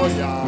Oh yeah.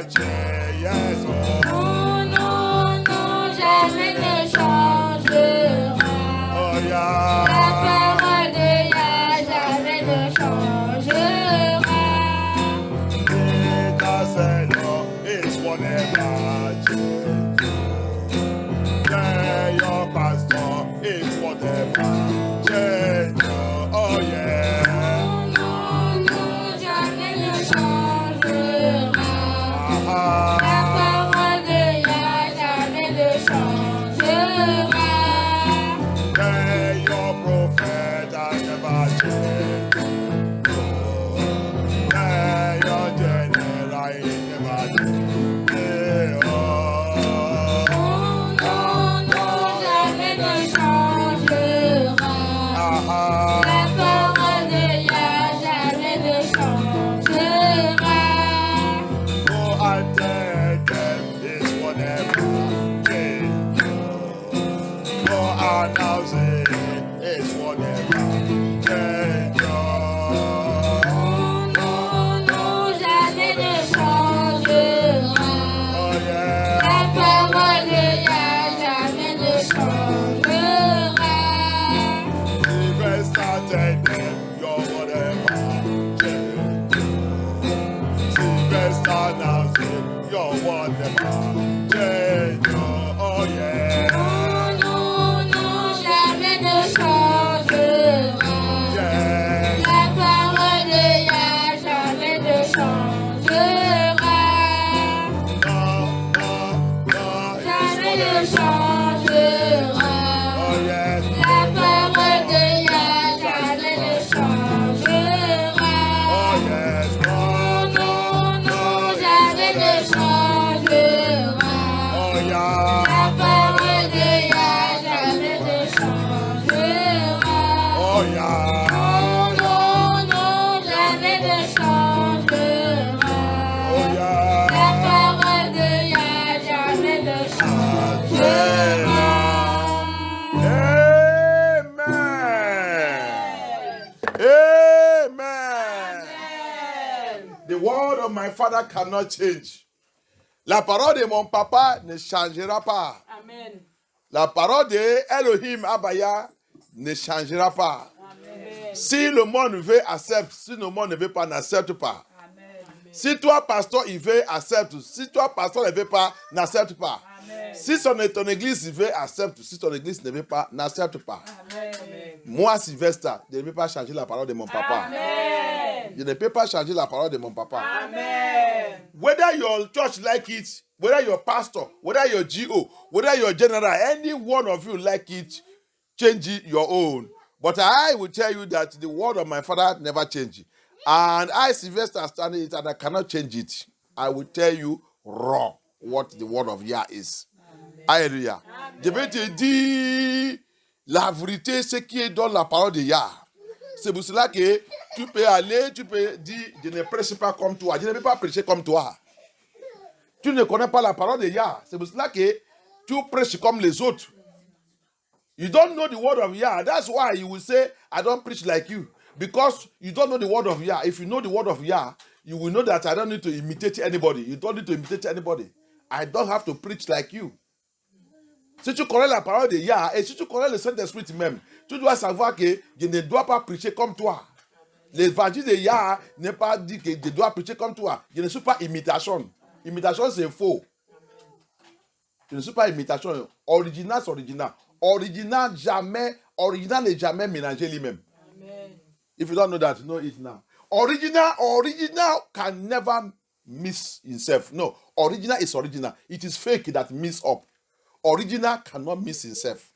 change. Yes, oh. Non, non, non, jamais ne changera. Oh, yeah. La parole de Yah jamais ne changera. Jesus said, no, it's whatever change. Yeah, your pastor, it's whatever change. Oh, yeah. Non, non, non, jamais ne changera. Ah, La parole de Yah jamais ne changera. yeah, your prophet has never changed. Yeah, your general is never changed. Yeah, oh. Non, non, non, jamais ne changera. Ah, La parole de Yah jamais ne changera. go and tell them this whatever change. Go announce it, it's whatever change. Non, non, non, jamais ne changera. Oh yeah. La parole de Yah jamais ne changera. Sylvester tell them your whatever change. Sylvester announce it, your whatever change. Oh yeah. Non, non, non, jamais ne changera. Yeah. La parole de Yah jamais ne changera. No, no, no, Jamais ne it's whatever. changera. Oh yes. La parole de Yah jamais ne changera. Oh yes. Non, non, non, jamais ne changera. Oh yeah. La parole de Yah jamais ne changera. Oh yeah. Non, non, non, jamais ne changera. Oh yeah. La parole de Yah jamais ne changera. Amen. Amen. The word of my father cannot change. La parole de mon papa ne changera pas. Amen. La parole de Elohim Abaya ne changera pas. Amen. Si le monde veut, accepte. Si le monde ne veut pas, n'accepte pas. Amen. Si toi, pasteur, il veut, accepte. Si toi, pasteur, ne veut pas, n'accepte pas. Amen. Si ton église veut, accepte. Si ton église ne veut pas, n'accepte pas. Amen. Moi, Sylvester, je ne peux pas changer la parole de mon papa. Amen. Je ne peux pas changer la parole de mon papa. Amen. Whether your church like it, whether your pastor, whether your GO, whether your general, any one of you like it, change it your own. But I will tell you that the word of my father never changes. And I, Sylvester, stand it and I cannot change it. I will tell you raw what the word of Yah is. Alléluia. Je vais te dire la vérité, ce qui est dans la parole de Yah. C'est pour cela que tu peux aller, tu peux dire, je ne prêche pas comme toi, je ne peux pas prêcher comme toi. Tu ne connais pas la parole de Yah. C'est pour cela que tu prêches comme les autres. You don't know the word of Yah. That's why you will say, I don't preach like you. Because you don't know the word of Yah. If you know the word of Yah, you will know that I don't need to imitate anybody. You don't need to imitate anybody. I don't have to preach like you. Si tu connais la parole de Yah, et si tu connais le Saint-Esprit même, tu dois savoir que je ne dois pas prêcher comme toi. L'évangile de Yah n'est pas dit que je dois prêcher comme toi. Je ne suis pas imitation. Imitation, c'est faux. Je ne suis pas imitation. Original, c'est original. Original n'est jamais mélangé lui-même. Amen. If you don't know that, know it now. Original can never mix himself. No, original is original. It is fake that mix up. Original cannot mix himself.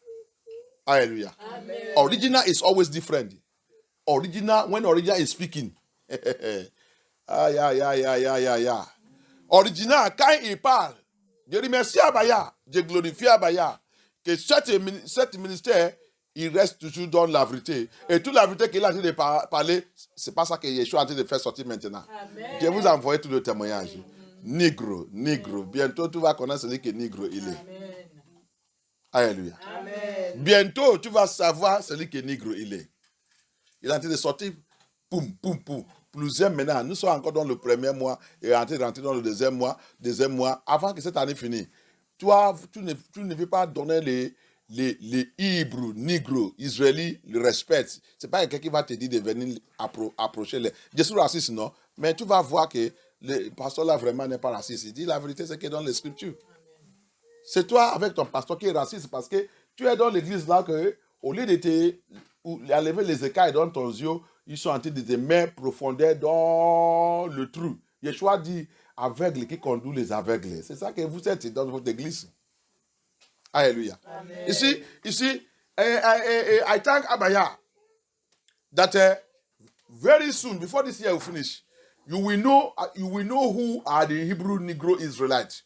Hallelujah. Amen. Original is always different. Original, when original is speaking. Yeah. Original, quand il parle, je remercie Abaya, je glorifie Abaya, que cet ministère, il reste toujours dans la vérité. Et toute la vérité qu'il a en train de parler, c'est pas ça que Yeshua est en train de faire sortir maintenant. Amen. Je vous envoie tout le témoignage. Négro. Bientôt, tu vas connaître celui que négro il est. Amen. Alléluia. Amen. Bientôt, tu vas savoir celui que négro il est. Il est en train de sortir Poum, poum, poum. Plusieurs maintenant, nous sommes encore dans le premier mois et rentrer dans le deuxième mois, avant que cette année finisse. Toi, tu ne veux pas donner les Hébreux, Négros, Israélites le respect. C'est pas quelqu'un qui va te dire de venir approcher les. Je suis raciste, non? Mais tu vas voir que le pasteur là vraiment n'est pas raciste. Il dit la vérité, c'est qu'il est dans les scriptures. C'est toi avec ton pasteur qui est raciste parce que tu es dans l'église là que, au lieu de lever les écailles dans ton yeux, ils sont en train de te mettre profondeur dans le trou. Yeshua dit aveugle qui conduit les aveugles. C'est ça que vous êtes dans votre église. Alléluia. Ici, I thank Abaya that very soon, before this year will finish, you will know who are the Hebrew Negro Israelites.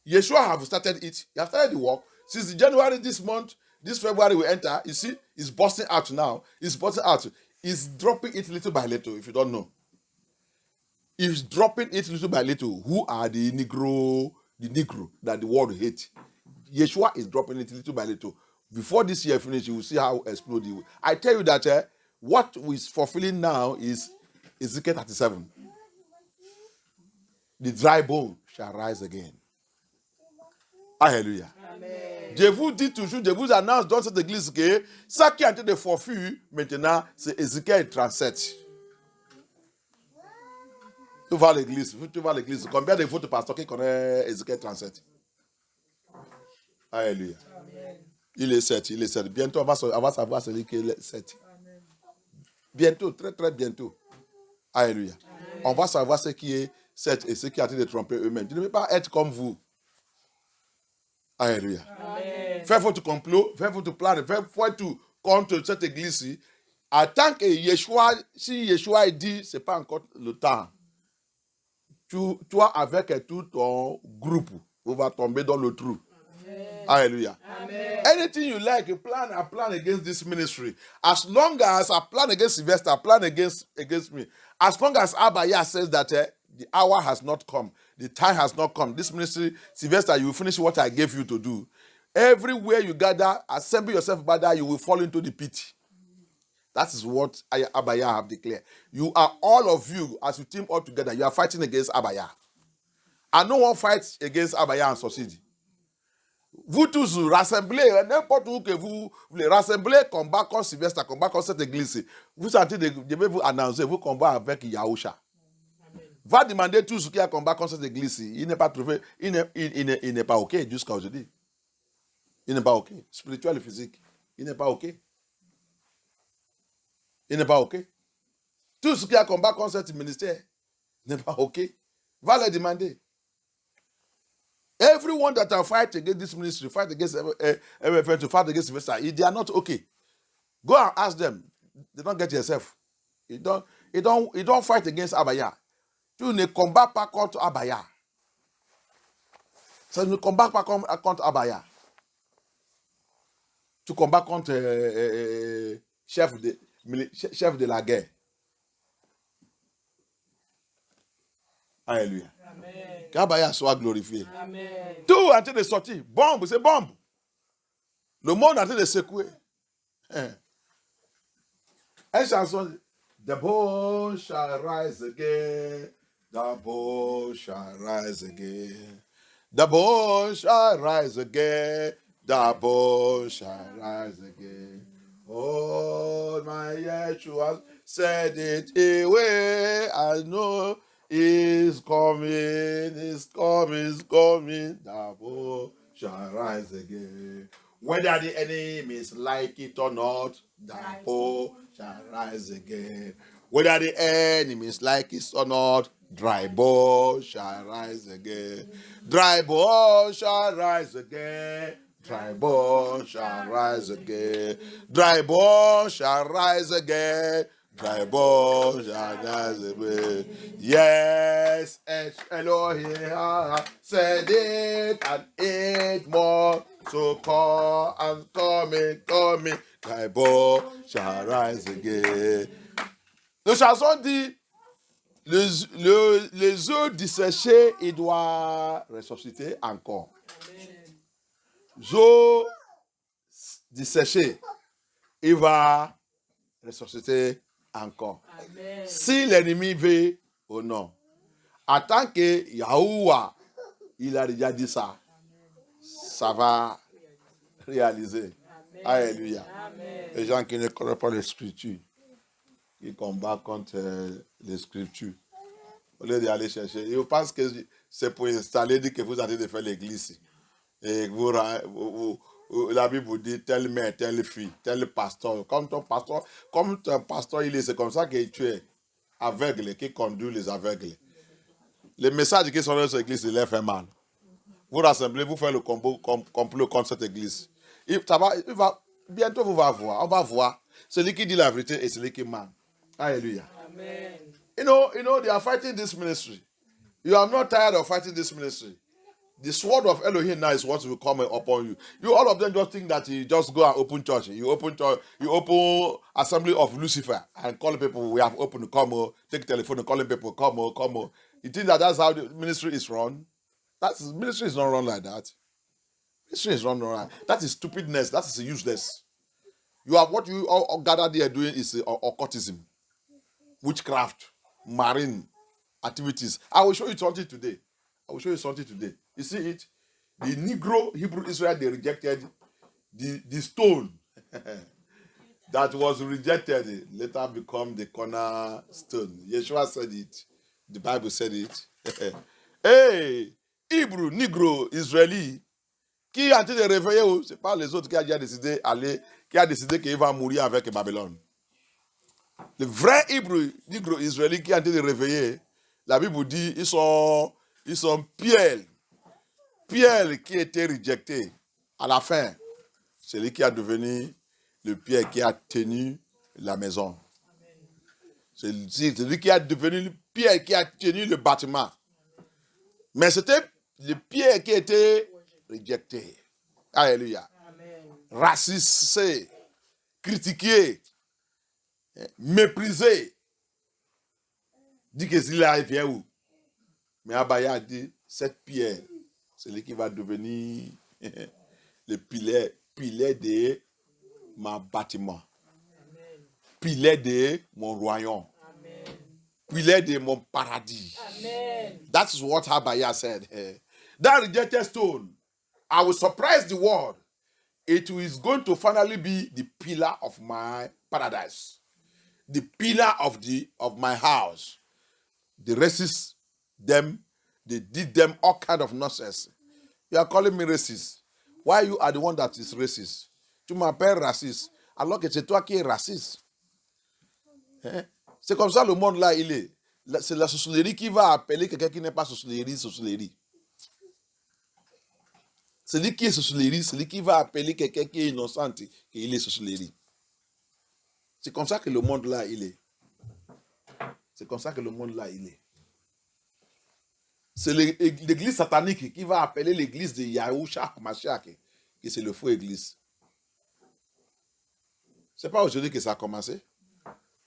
Yeshua have started it. He has started the work. Since January this month, this February we enter, you see, it's busting out now. It's busting out. He's dropping it little by little, if you don't know. He's dropping it little by little. Who are the Negro that the world hates? Yeshua is dropping it little by little. Before this year finishes, you will see how exploding. I tell you that what is fulfilling now is Ezekiel 37. The dry bone shall rise again. Alléluia. Je vous dis toujours, je vous annonce dans cette église que ça qui est en train de forfait maintenant, c'est Ézéchiel 37. Tu vas à l'église. Combien de votre pasteurs qui connaissent Ézéchiel 37? Alléluia. Amen. Il est 7. Bientôt, on va savoir celui qui est 7. Bientôt, très très bientôt. Alléluia. Amen. On va savoir ce qui est 7 et ce qui a été de tromper eux-mêmes. Tu ne peux pas être comme vous. Alléluia. Faites votre complot, faites votre plan, faites tout contre cette église-ci. En tant que Yeshua, si Yeshua dit, ce n'est pas encore le temps. Toi, avec tout ton groupe, vous va tomber dans le trou. Amen. Hallelujah. Amen. Anything you like, I plan against this ministry. As long as I plan against Sylvester, I plan against me. As long as Abaya says that the hour has not come, the time has not come, this ministry, Sylvester, you will finish what I gave you to do. Everywhere you gather, assemble yourself by that, you will fall into the pit. That is what Abaya have declared. You are all of you, as you team all together, you are fighting against Abaya. And no one fights against Abaya and succeed. Vous tous vous rassemblez, n'importe où que vous voulez rassembler, combat contre Sylvester, combat contre cette église. Vous sentez je vais vous annoncer, vous combat avec Yahusha. Va demander tout ce qui a combat contre cette église. Il n'est pas trouvé, il n'est pas OK jusqu'à aujourd'hui. Il n'est pas OK. Spirituel et physique. Il n'est pas OK. Il n'est pas OK. Tout ce qui a combat contre ce ministère n'est pas OK. Va le demander. Everyone that are fight against this ministry, fight against MFN, to fight against Sylvester, they are not OK. Go and ask them. They don't get yourself. You don't fight against Abaya. Tu ne combats pas contre Abaya. Ça ne combat pas contre Abaya. Tu combats contre chef de la guerre. Alléluia. Qu'Abaya soit glorifié. Amen. Tout est en train de sortir. Bombe, c'est bombe. Le monde est en train de secouer. Une chanson. The bow shall rise again. The bow shall rise again. The bow shall rise again. The bow shall rise again. Oh, my Yeshua said it away. I know it's coming. The bow shall rise again. Whether the enemies like it or not, the bow shall rise again. Whether the enemies like it or not, dry bones shall rise again. Dry bones shall rise again. Dry bones shall rise again. Dry bones shall rise again. Dry bones shall rise again. Yes, Elohim said it and it more. So call and coming. Dry bones shall rise again. Le chanson dit, les œufs desséchés, il doit ressusciter encore. Œufs desséchés, il va ressusciter encore. Amen. Si l'ennemi veut ou non. En tant que Yahuwah, il a déjà dit ça. Ça va réaliser. Alléluia. Amen. Les gens qui ne connaissent pas les Scriptures, qui combattent contre les Scriptures, au lieu d'aller chercher, ils pensent que c'est pour installer, dire que vous avez de faire l'église. Et la Bible vous dit telle mère, telle fille, tel pasteur. Comme ton pasteur, c'est comme ça que tu es aveugle, qui conduit les aveugles. Les messages qui sont dans cette église, ils leur font mal. Vous rassemblez, vous faites le complot contre cette église. Bientôt, on va voir celui qui dit la vérité et celui qui ment. Alléluia. Amen. You know, they are fighting this ministry. You are not tired of fighting this ministry. The sword of Elohim now is what will come upon you. You all of them just think that you just go and open church. You open assembly of Lucifer and call people. We have opened, come, take telephone and calling people, come. You think that's how the ministry is run? Ministry is not run like that. Ministry is run like that. That is stupidness. That is useless. What you all gather there doing is occultism, witchcraft, marine activities. I will show you something today. You see it? The Negro Hebrew Israel, they rejected the stone that was rejected, later become the cornerstone. Yeshua said it. The Bible said it. Hey, Hébreu, Negro, Israéli, qui a été réveillé, c'est pas les autres qui a décidé qu'il va mourir avec Babylone. Le vrai Hébreu, Negro, Israéli qui a été réveillé, la Bible dit, ils sont Pierre qui était rejeté à la fin, c'est lui qui a devenu le Pierre qui a tenu la maison. C'est lui qui a devenu le Pierre qui a tenu le bâtiment. Mais c'était le Pierre qui était rejeté. Alléluia. Racisé, critiqué, méprisé. Dit que s'il vient où? Mais Abaya a dit, cette pierre, c'est lui qui va devenir le pilier de mon bâtiment. Pilier de mon royaume. Pilier de mon paradis. Amen. That's what Abaya said. That rejected stone, I will surprise the world. It is going to finally be the pillar of my paradise. The pillar of my house. The racists, they did them all kind of nonsense. You are calling me racist. Why you are the one that is racist? Tu m'appelles raciste. Alors que c'est toi qui es raciste. Hein? C'est comme ça le monde là, il est. C'est la sorcellerie qui va appeler quelqu'un qui n'est pas sorcellerie. Celui qui est sorcellerie, celui qui va appeler quelqu'un qui est innocent qu'il est sorcellerie. C'est comme ça que le monde là, il est. C'est l'église satanique qui va appeler l'église de Yahushua Mashiach, que c'est le faux église. C'est pas aujourd'hui que ça a commencé.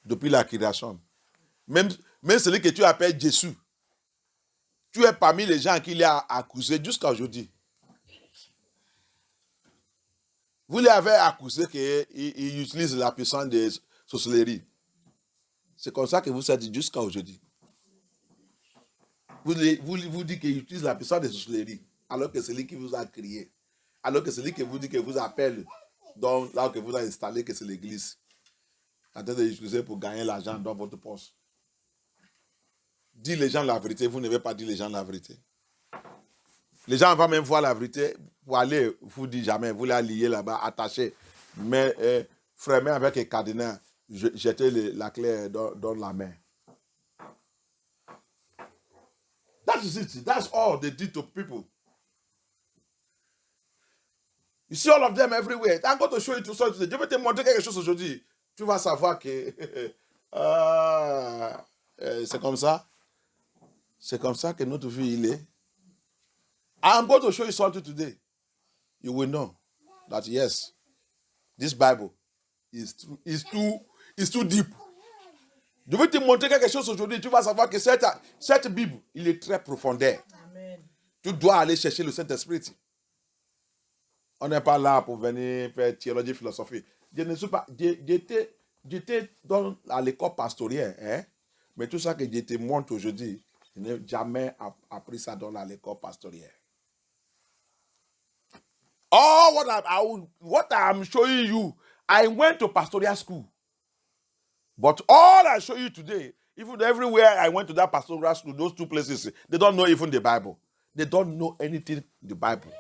Depuis la création. Même celui que tu appelles Jésus, tu es parmi les gens qui l'ont accusé jusqu'à aujourd'hui. Vous l'avez accusé qu'il utilise la puissance de sorcellerie. C'est comme ça que vous êtes jusqu'à aujourd'hui. Vous dites qu'il utilise la puissance de sorcellerie, alors que c'est lui qui vous a créé. Alors que c'est lui qui vous dit que vous appelle, donc là que vous avez installé, que c'est l'église. En train de l'utiliser pour gagner l'argent dans votre poste. Dis les gens la vérité, vous ne devez pas dire les gens la vérité. Les gens vont même voir la vérité pour aller, vous dites jamais, vous la liez là-bas, attacher, mais framer avec un cadenas, jeter la clé dans la main. That is it. That's all they did to people. You see all of them everywhere. I'm going to show you to something. Je vais te montrer quelque chose aujourd'hui. Tu vas savoir que c'est comme ça. C'est comme ça que notre vie il est. I'm going to show you something today. You will know that yes, this Bible is too deep. Je vais te montrer quelque chose aujourd'hui. Tu vas savoir que cette Bible, il est très profondeur. Amen. Tu dois aller chercher le Saint-Esprit. On n'est pas là pour venir faire théologie, philosophie. Je J'étais à l'école pastorale, hein? Mais tout ça que je te montre aujourd'hui, je n'ai jamais appris ça dans l'école pastorale. All what I'm showing you, I went to pastoral school. But all I show you today, even everywhere I went to that pastoral school, those two places, they don't know even the Bible. They don't know anything in the Bible.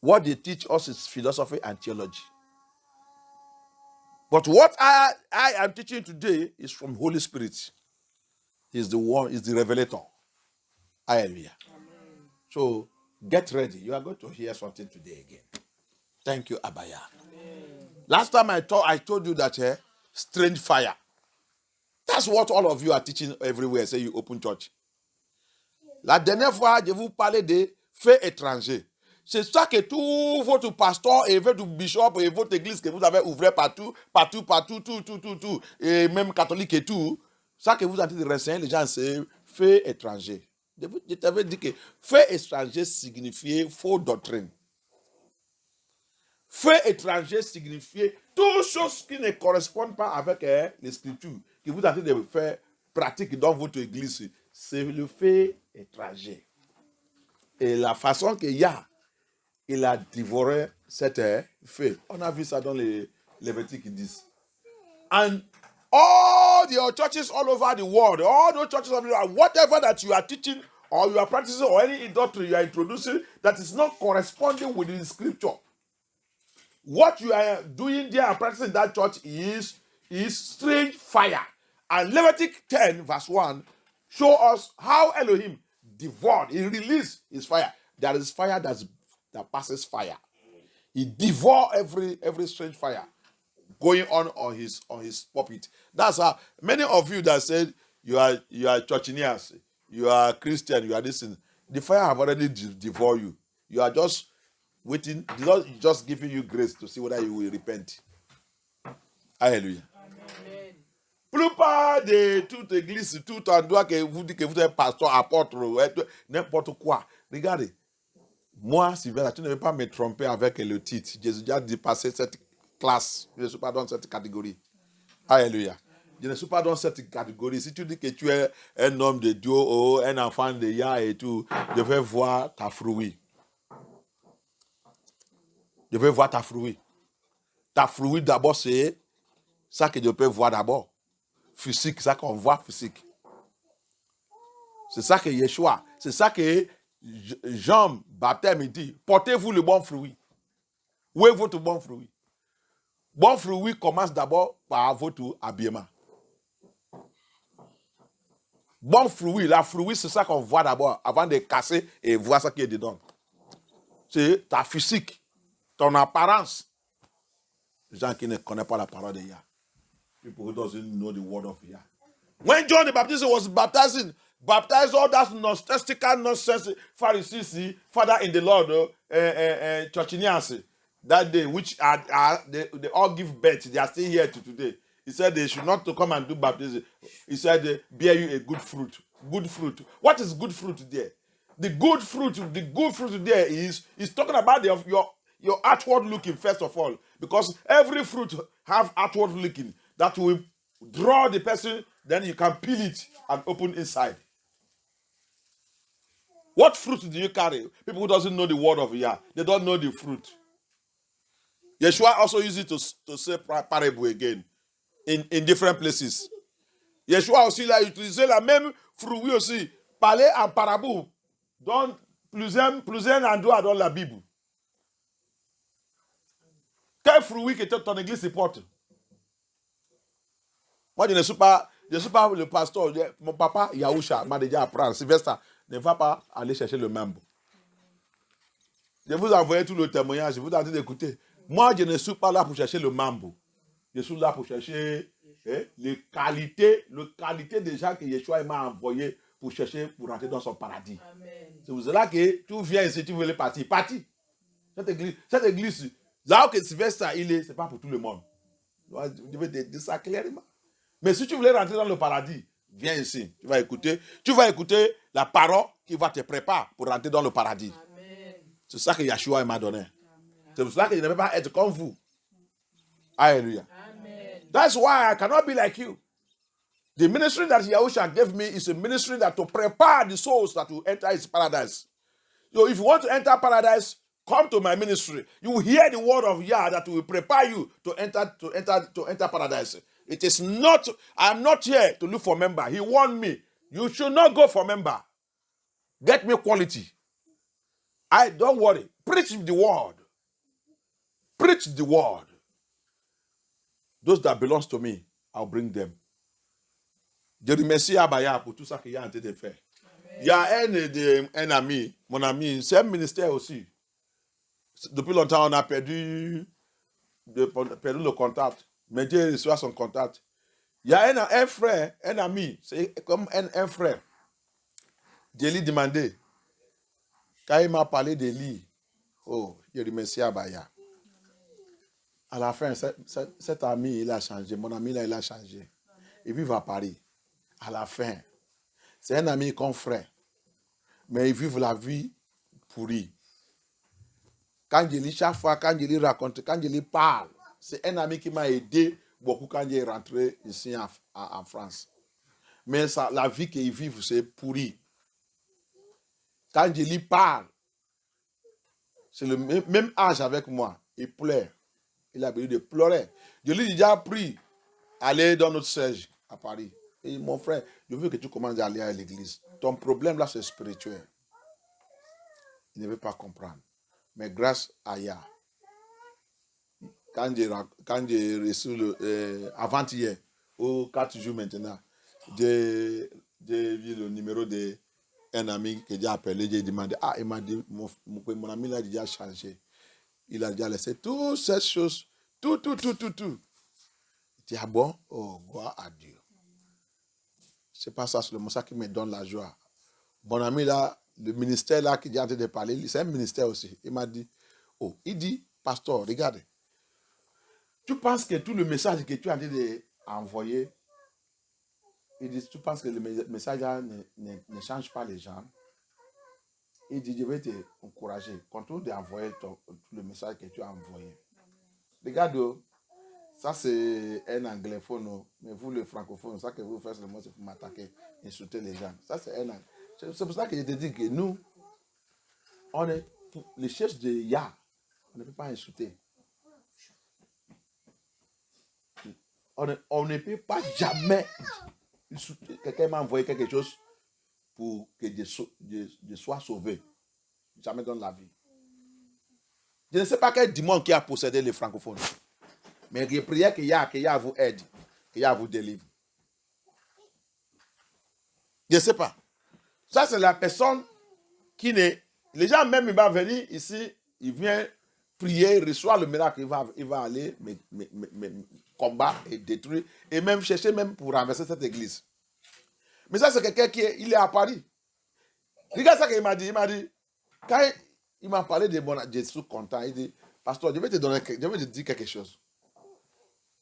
What they teach us is philosophy and theology. But what I am teaching today is from Holy Spirit. He's the one, is the revelator. Hallelujah. Amen. So get ready. You are going to hear something today again. Thank you, Abaya. Amen. Last time I told you that strange fire. That's what all of you are teaching everywhere. Say you open church. La dernière fois, je vous parlais de faits étrangers. C'est ça que tout votre pasteur et votre bishop et votre église que vous avez ouvert partout, tout, et même catholique et tout, ça que vous êtes en train de renseigner les gens, c'est faits étrangers. Je t'avais dit que faits étrangers signifiait faux doctrine. Faits étrangers signifiait toutes choses qui ne correspondent pas avec les Scriptures, que vous êtes en train de faire pratique dans votre église. C'est le fait étranger. Et la façon qu'il y a, il a dévoré cette fait. On a vu ça dans les Lévitique 10. And all your churches all over the world, all those churches all over the world, whatever that you are teaching or you are practicing or any doctrine you are introducing that is not corresponding with the scripture, what you are doing there and practicing in that church is strange fire. And Leviticus 10 verse 1 show us how Elohim devoured, he released his fire. There is fire that passes fire. He devoured every strange fire going on his pulpit. That's how many of you that said you are churchineers, you are Christian, you are this thing. The fire have already devoured you. You are just waiting, the Lord is just giving you grace to see whether you will repent. Hallelujah. Plupart de toute église, tout endroit que vous dites que vous êtes pasteur, apôtre, n'importe quoi. Regardez, moi, Sylvain, tu ne veux pas me tromper avec le titre. Jésus a dépassé cette classe. Je ne suis pas dans cette catégorie. Alléluia. Je ne suis pas dans cette catégorie. Si tu dis que tu es un homme de Dieu ou un enfant de Yah et tout, je vais voir ta fruit. Je vais voir ta fruit. Ta fruit d'abord, c'est ça que je peux voir d'abord. Physique, ça qu'on voit physique. C'est ça que Yeshua, c'est ça que Jean Baptiste me dit. Portez-vous le bon fruit. Où est votre bon fruit? Bon fruit commence d'abord par votre habillement. Bon fruit, la fruit, c'est ça qu'on voit d'abord avant de casser et voir ce qui est dedans. C'est ta physique, ton apparence. Les gens qui ne connaissent pas la parole de Yah. People who doesn't know the word of Yah. When John the Baptist was baptized all that nonsensical nonsense Pharisees, Father in the Lord, churchinians, that day, which they all give birth, they are still here to today. He said they should not to come and do baptism. He said, bear you a good fruit. Good fruit. What is good fruit there? The good fruit there is talking about your outward looking, first of all. Because every fruit have outward looking that will draw the person, then you can peel it and open inside. What fruit do you carry? People who doesn't know the word of Yah, they don't know the fruit. Yeshua also used it to say parable again in different places. Yeshua aussi l'a utilisé la même fruit aussi, parler en parabole dans plusieurs endroits dans la Bible. Quel fruit que ton église porte? Moi, je ne suis pas le pasteur. Mon papa, Yahusha, m'a déjà appris. Sylvestre, ne va pas aller chercher le mambo. Je vous envoie tout le témoignage. Je vous ai dit d'écouter. Moi, je ne suis pas là pour chercher le mambo. Je suis là pour chercher les qualités des gens que Yeshua m'a envoyé pour chercher, pour rentrer dans son paradis. Amen. C'est pour cela que tu viens ici, tu veux partir. Parti. Cette église, là où Sylvestre il est, ce n'est pas pour tout le monde. Je vais te dire ça clairement. Mais si tu voulais rentrer dans le paradis, viens ici. Tu vas écouter la parole qui va te préparer pour rentrer dans le paradis. Amen. C'est ça que Yeshua m'a donné. Amen. C'est pour cela que je ne vais pas être comme vous. Alléluia. That's why I cannot be like you. The ministry that Yahusha gave me is a ministry that to prepare the souls that will enter his paradise. So if you want to enter paradise, come to my ministry. You will hear the word of Yah that will prepare you to enter paradise. It is not, I'm not here to look for member. He warned me. You should not go for member. Get me quality. Don't worry. Preach the word. Preach the word. Those that belongs to me, I'll bring them. Je remercie Abaya pour tout ça qu'il y a en train de faire. Il y a un ami, mon ami, c'est un ministère aussi. Depuis longtemps, on a perdu le contact. Mais Dieu reçoit son contact. Il y a un frère, un ami, c'est comme un frère. Je lui ai demandé, quand il m'a parlé de lui, oh, je remercie Abaya. À la fin, cet ami, il a changé. Mon ami, là, il a changé. Il vit à Paris. À la fin, c'est un ami comme frère. Mais il vit la vie pourrie. Quand je lis chaque fois, quand je lui raconte, quand je lui parle, c'est un ami qui m'a aidé beaucoup quand j'ai rentré ici en France. Mais ça, la vie qu'il vit, c'est pourri. Quand je lui parle, c'est le même âge avec moi. Il pleure. Il a besoin de pleurer. Je lui ai déjà pris aller dans notre siège à Paris. Et il dit, mon frère, je veux que tu commences à aller à l'église. Ton problème là, c'est spirituel. Il ne veut pas comprendre. Mais grâce à Yah, quand j'ai reçu avant-hier, au 4 jours maintenant, j'ai vu le numéro d'un ami que j'ai appelé, j'ai demandé, il m'a dit, mon ami là, il a déjà changé. Il a déjà laissé toutes ces choses, tout. Il dit, ah bon? Oh, gloire à Dieu. C'est pas ça seulement ça qui me donne la joie. Mon ami là, le ministère là qui est en train de parler, c'est un ministère aussi. Il m'a dit, il dit, pasteur, regarde, tu penses que tout le message que tu es en train d'envoyer, il dit, tu penses que le message là ne change pas les gens? Il dit, je vais te encourager. Continue d'envoyer tout le message que tu as envoyé. Regarde, ça c'est un anglophone, mais vous les francophones, ça que vous faites seulement, c'est pour m'attaquer, insulter les gens. Ça c'est un anglophone. C'est pour ça que je te dis que nous, on est les chefs de Yah, on ne peut pas insulter. On ne peut pas jamais insulter. Quelqu'un m'a envoyé quelque chose pour que je sois sauvé. Jamais dans la vie. Je ne sais pas quel démon qui a possédé les francophones. Mais je prie que Yah vous aide, que Yah vous délivre. Je ne sais pas. Ça, c'est la personne qui n'est. Les gens, même, il va venir ici, il vient prier, il reçoit le miracle, il va aller combattre et détruire, et même chercher même pour renverser cette église. Mais ça, c'est quelqu'un il est à Paris. Regarde ça qu'il m'a dit. Il m'a dit, quand il m'a parlé de bon, je suis content. Il dit, pasteur, je vais te dire quelque chose.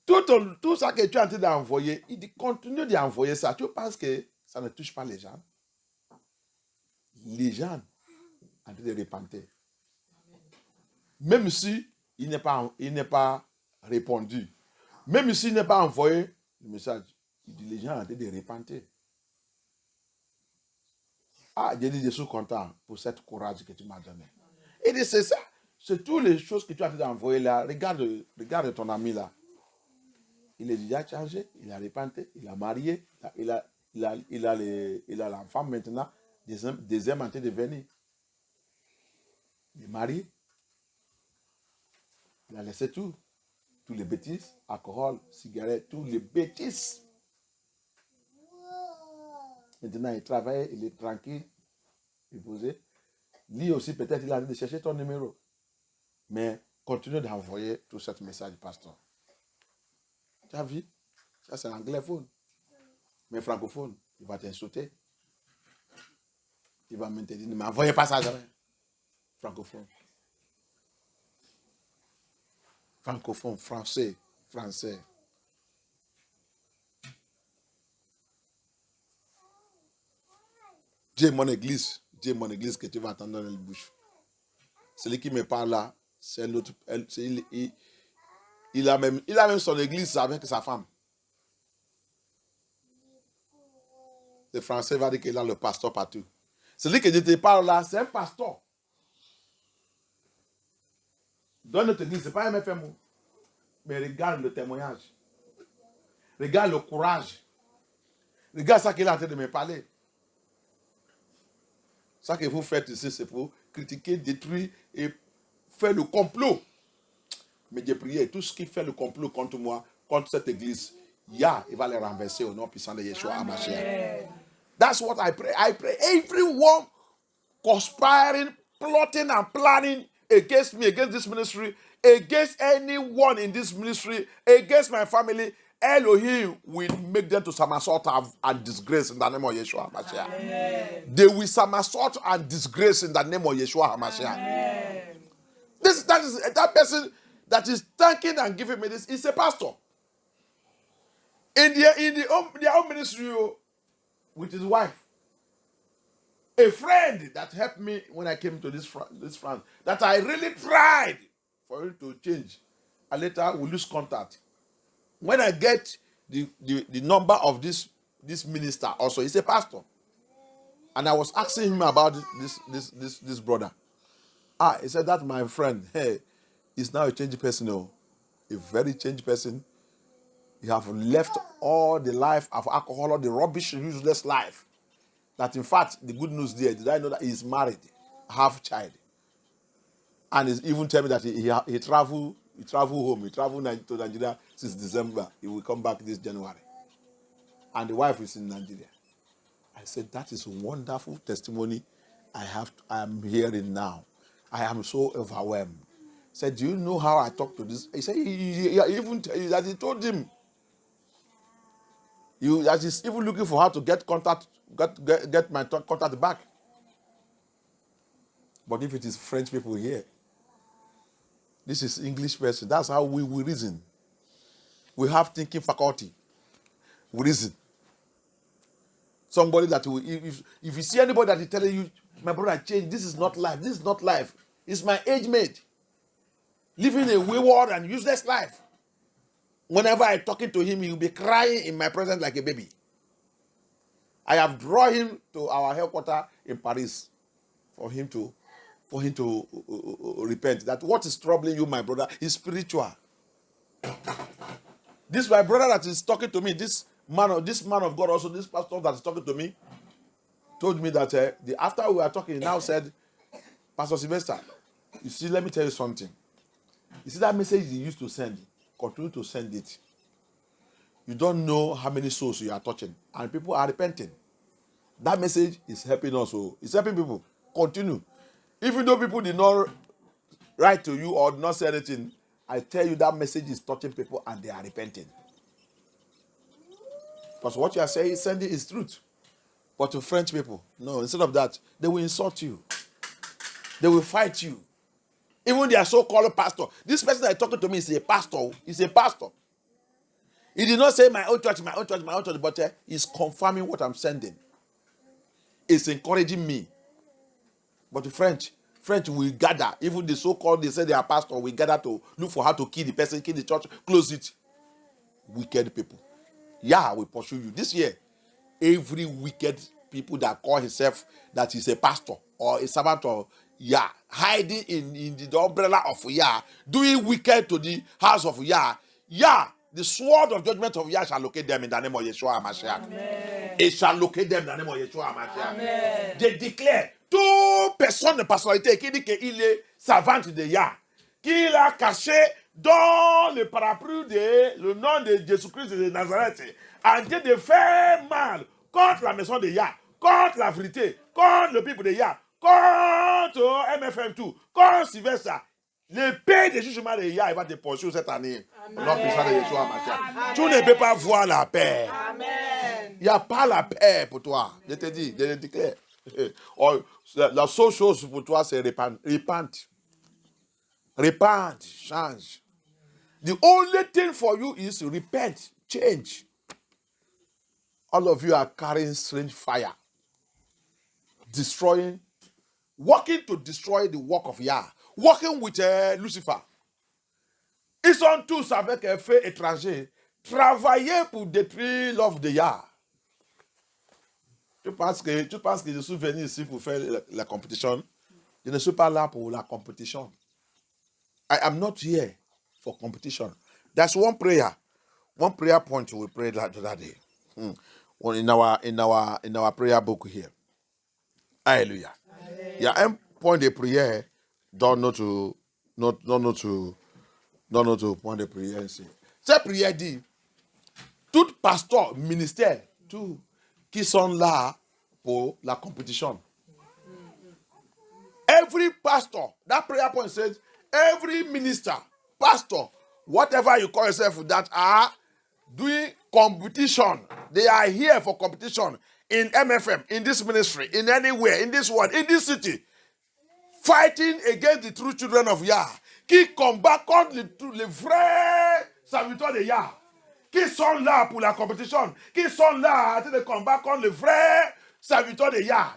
Tout ça que tu es en train d'envoyer, il dit, continue d'envoyer ça. Tu penses que ça ne touche pas les gens? Les gens sont en train de repentir. Même si il n'est pas répondu, même s'il n'est pas envoyé le message, il dit, les gens sont en train de repentir. Je dis, je suis content pour cette courage que tu m'as donné. Il dit, c'est ça. C'est toutes les choses que tu as envoyées là. Regarde ton ami là. Il est déjà changé, il a repenté, il a marié, il a l'enfant maintenant, deuxième en train de venir. Il est marié. Il a laissé tout. Tous les bêtises, alcool, cigarettes, tous les bêtises. Maintenant, il travaille, il est tranquille, il est posé. Lui aussi, peut-être, il a envie de chercher ton numéro. Mais continue d'envoyer tout ce message, pasteur. Tu as vu? Ça, c'est anglophone. Mais francophone, il va t'insulter. Il va me dire, ne m'envoyez pas ça jamais. Francophone. Francophone, français. Dieu mon église que tu vas entendre dans la bouche. Celui qui me parle là, c'est l'autre. Il a même son église avec sa femme. Le français va dire qu'il a le pasteur partout. Celui que je te parle là, c'est un pasteur. Dans notre église, ce n'est pas un MFM. Mais regarde le témoignage. Regarde le courage. Regarde ça qu'il est en train de me parler. Ça que vous faites ici, c'est pour critiquer, détruire et faire le complot. Mais j'ai prié, tout ce qui fait le complot contre moi, contre cette église, il va les renverser au nom puissant de Yeshua HaMashiach. That's what I pray. I pray everyone conspiring, plotting and planning against me, against this ministry, against anyone in this ministry, against my family, Elohim will make them to somersault and disgrace in the name of Yeshua HaMashiach. They will somersault and disgrace in the name of Yeshua HaMashiach. That person that is thanking and giving me this is a pastor. In their own ministry with his wife. A friend that helped me when I came to this France, that I really tried for him to change. And later we lose contact. When I get the number of this minister, also he's a pastor, and I was asking him about this brother. He said that my friend, hey, is now a changed person, a very changed person. You have left all the life of alcohol, all the rubbish, useless life. That in fact, the good news there, did I know that he's married, have child, and he's even telling me that he travel home, he traveled to Nigeria since December. He will come back this January, and the wife is in Nigeria. I said that is a wonderful testimony. I am hearing now. I am so overwhelmed. He said, do you know how I talk to this? He said, he even that he told him. That he's even looking for how to get contact, get my contact back. But if it is French people here, this is English person. That's how we reason. We have thinking faculty. We reason. Somebody that will, if you see anybody that is telling you, my brother, change. This is not life. This is not life. It's my age mate living a wayward and useless life. Whenever I'm talking to him, he'll be crying in my presence like a baby. I have drawn him to our headquarters in Paris for him to repent. That what is troubling you, my brother, is spiritual. This my brother that is talking to me, this man of God, also this pastor that is talking to me, told me that after we were talking, he now said, Pastor Sylvester, you see, let me tell you something. You see that message he used to send, continue to send it. You don't know how many souls you are touching, and people are repenting. That message is helping us. It's helping people. Continue. Even though people did not write to you or not say anything, I tell you that message is touching people and they are repenting. Because what you are sending is truth. But to French people, no, instead of that, they will insult you. They will fight you. Even their so-called pastor. This person that is talking to me is a pastor. He's a pastor. He did not say my own church, but he's confirming what I'm sending. It's encouraging me. But the French will gather. Even the so-called, they say they are pastor, we gather to look for how to kill the person, kill the church, close it. Wicked people. We pursue you. This year, every wicked people that call himself that he's a pastor or a servant of hiding in the umbrella of doing wicked to the house of the sword of judgment of shall locate them in the name of Yeshua HaMashiach. It shall locate them in the name of Yeshua HaMashiach. They declare toute personne de personnalité qui dit qu'il est servant de qu'il a caché dans le parapluie de le nom de Jésus-Christ de Nazareth, en train de faire mal contre la maison de contre la vérité, contre le peuple de contre MFM2, contre Sylvestre. Le paix des jugements de il va te poursuivre cette année. Tu ne peux pas voir la paix. Il n'y a pas la paix pour toi. Je te dis, je le déclare. La seule chose pour toi, c'est repent. Repent, change. The only thing for you is repent, change. All of you are carrying strange fire. Working to destroy the work of working with Lucifer. Ils sont tous avec un fait étranger. Travailler pour détruire l'œuvre de Yah. Tu penses que je suis venu ici pour faire la compétition? Je ne suis pas là pour la compétition. I am not here for competition. That's one prayer point we prayed that day. In our prayer book here. Hallelujah. Il y a un point de prière dans notre point de prière ici. Cette prière dit, tout pasteur, ministère, tous qui sont là pour la compétition. Every pastor, that prayer point says, every minister, pastor, whatever you call yourself that are doing competition, they are here for competition in MFM, in this ministry, in anywhere, in this world, in this city, fighting against the true children of Yah, qui combattent contre les vrais serviteurs de Yah, qui sont là pour la compétition, qui sont là de combattre contre les vrais serviteurs de Yah.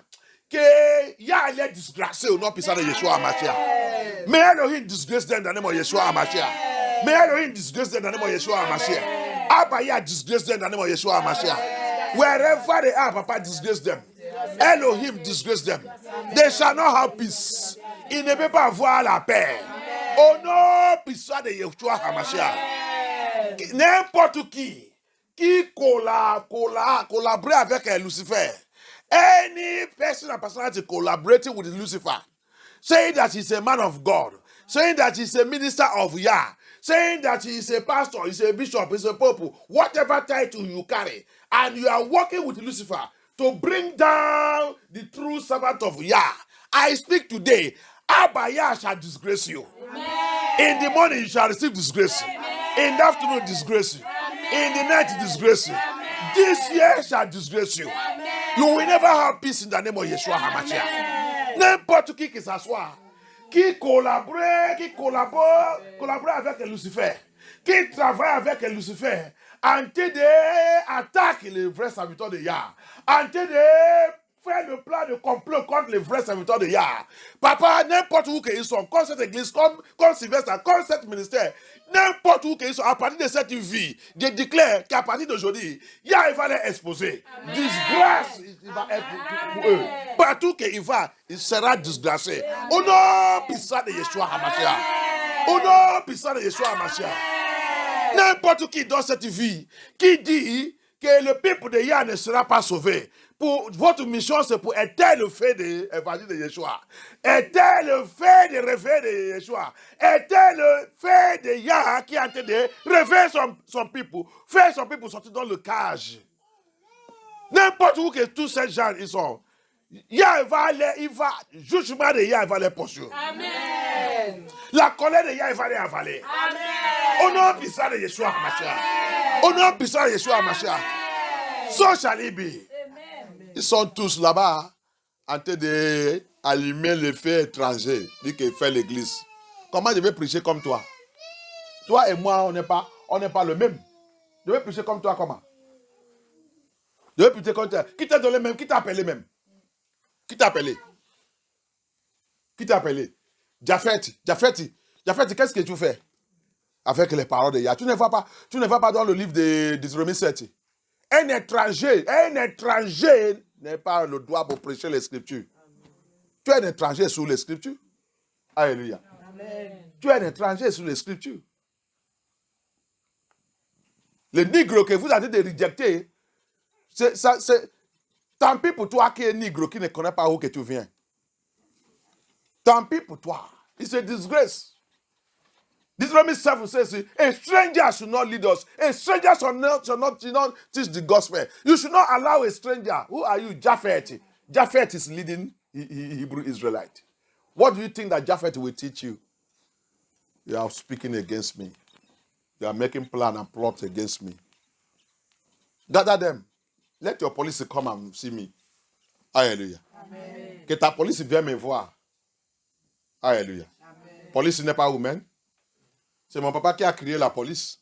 Que Yah les disgracés au nom puissant de Yeshua HaMashiach. May Elohim disgrace them in the name of Yeshua HaMashiach. May Elohim disgrace them in the name of Yeshua HaMashiach. Abba Yah disgrace them in the name of Yeshua HaMashiach. Wherever they are, Papa disgrace them. Elohim disgrace them. They shall not have peace. Ils ne peuvent pas avoir la paix. Au nom puissant de Yeshua HaMashiach. N'importe qui collabore avec Lucifer. Any person or personality collaborating with Lucifer, saying that he's a man of God, saying that he's a minister of Yah, saying that he's a pastor, he's a bishop, he's a pope, whatever title you carry, and you are working with Lucifer to bring down the true servant of Yah. I speak today, Abba Yah shall disgrace you. Amen. In the morning you shall receive disgrace. Amen. In the afternoon disgrace you. Amen. In the night disgrace you. Amen. This year shall disgrace you. Amen. You will never have peace in the name of Yeshua HaMashiach. N'importe qui s'assoit, qui collabore avec Lucifer, qui travaille avec Lucifer, en train d'attaquer les vrais serviteurs de Yah, en train de faire le plan de complot contre les vrais serviteurs de Yah. Papa, n'importe où qu'ils sont, comme cette église, comme Sylvestre, comme cet ministère, n'importe où qu'ils sont, à partir de cette vie, je déclare qu'à partir d'aujourd'hui, Yah va les exposer. Amen. Disgrâce, il va être pour eux. Partout qu'il va, il sera disgracé. Au nom puissant de Yeshua HaMashiach. Au nom puissant de Yeshua HaMashiach. N'importe qui dans cette vie, qui dit que le peuple de Yah ne sera pas sauvé. Pour votre mission, c'est pour éteindre le fait de l'évangile de Yeshua. Éteindre le fait de réveil de Yeshua. Éteindre le fait de Yah qui est en train de réveiller son peuple. Faire son peuple sortir dans le cage. N'importe où que tous ces gens ils sont. Yah jugement de Yah va les poursuivre. Amen. La colère de Yah va les avaler. Amen. Au nom puissant de Yeshua HaMashiach. Au nom puissant de Yeshua HaMashiach. So shall it be. Ils sont tous là-bas en train d'allumer le feu étranger, dit que fait l'église. Comment je vais prêcher comme toi? Toi et moi, on n'est pas le même. Je vais prêcher comme toi, comment? Je vais prêcher comme toi. Qui t'a donné même? Qui t'a appelé même? Qui t'a appelé? Qui t'a appelé? Japhet, qu'est-ce que tu fais avec les paroles de Yah? Tu ne vas pas dans le livre de Deutéronome 7. Un étranger n'est pas le droit pour prêcher les Scriptures. Amen. Tu es un étranger sous les Scriptures. Alléluia. Amen. Tu es un étranger sous les Scriptures. Le nègre que vous avez de rejeter, c'est tant pis pour toi qui es nègre, qui ne connaît pas où que tu viens. Tant pis pour toi. It's a disgrace. Deuteronomy 7 says, a stranger should not lead us. A stranger should not teach the gospel. You should not allow a stranger. Who are you? Japhet. Japhet is leading Hebrew Israelite. What do you think that Japhet will teach you? You are speaking against me. You are making plan and plot against me. Gather them. Let your police come and see me. Alléluia. Amen. Que ta police vienne me voir. Alléluia. Amen. Police n'est pas humaine. C'est mon papa qui a créé la police.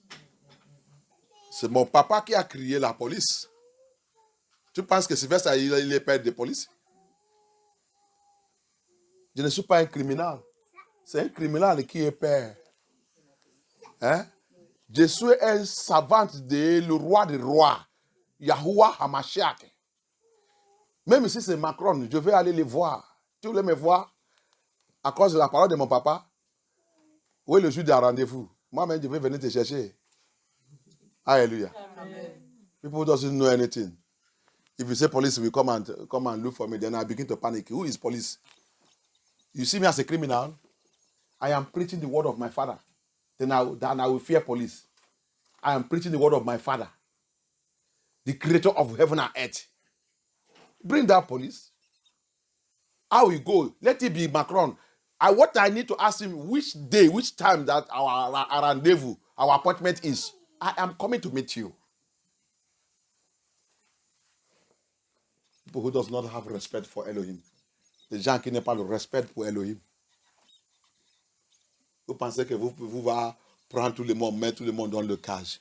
C'est mon papa qui a créé la police. Tu penses que Sylvestre, il est père de police? Je ne suis pas un criminel. C'est un criminel qui est père. Hein? Je suis un savant de le roi des rois, Yahuwah Hamashiach. Même si c'est Macron, je vais aller les voir. Tu voulais me voir à cause de la parole de mon papa? Où est le jour d'un rendez-vous? Moi-même, je vais venir te chercher. Hallelujah. People doesn't know anything. If you say police will come and look for me, then I begin to panic. Who is police? You see me as a criminal? I am preaching the word of my father. Then I will fear police. I am preaching the word of my father, the creator of heaven and earth. Bring that police. How we go? Let it be Macron. What I need to ask him, which day, which time that our rendezvous, our appointment is. I am coming to meet you. People who does not have respect for Elohim. Les gens qui n'ont pas le respect pour Elohim. Vous pensez que vous va prendre tout le monde, mettre tout le monde dans le cage.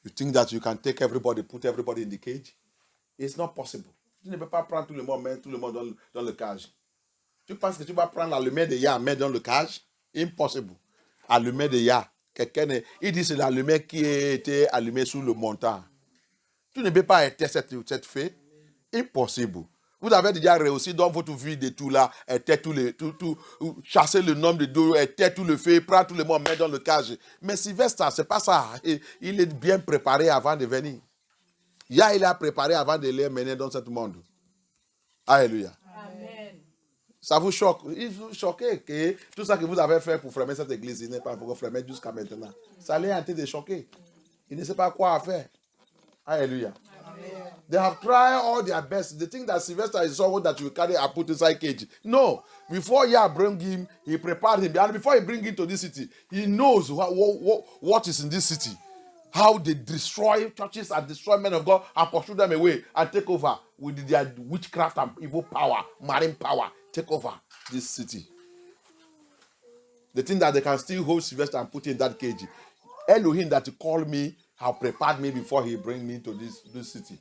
You think that you can take everybody, put everybody in the cage? It's not possible. Tu ne peux pas prendre tout le monde, mettre tout le monde dans le cage. Tu penses que tu vas prendre l'allumette de Ya, mettre dans le cage? Impossible. Allumette de Ya. Il dit c'est l'allumette qui a été allumée sous le montant. Tu ne peux pas être cette fée. Impossible. Vous avez déjà réussi dans votre vie de tout là, chasser le nom de Dieu, éteindre tout le feu, prendre tout le monde, mettre dans le cage. Mais Sylvestre, c'est pas ça. Il est bien préparé avant de venir. Il a préparé avant de les mener dans ce monde. Alléluia. Amen. Ça vous choque? Il vous choque que tout ça que vous avez fait pour fermer cette église, il n'est pas pour fermer jusqu'à maintenant. Ça l'est en train de choquer. Il ne sait pas quoi faire. Alléluia. Amen. They have tried all their best. They think that Sylvester is someone that you carry and put inside cage. No. Before you bring him, he prepared him. And before he bring him to this city, he knows what is in this city. How they destroy churches and destroy men of God and pursue them away and take over with their witchcraft and evil power, marine power. Take over this city. They think that they can still hold Sylvester and put him in that cage. Elohim that called me have prepared me before he bring me to this city.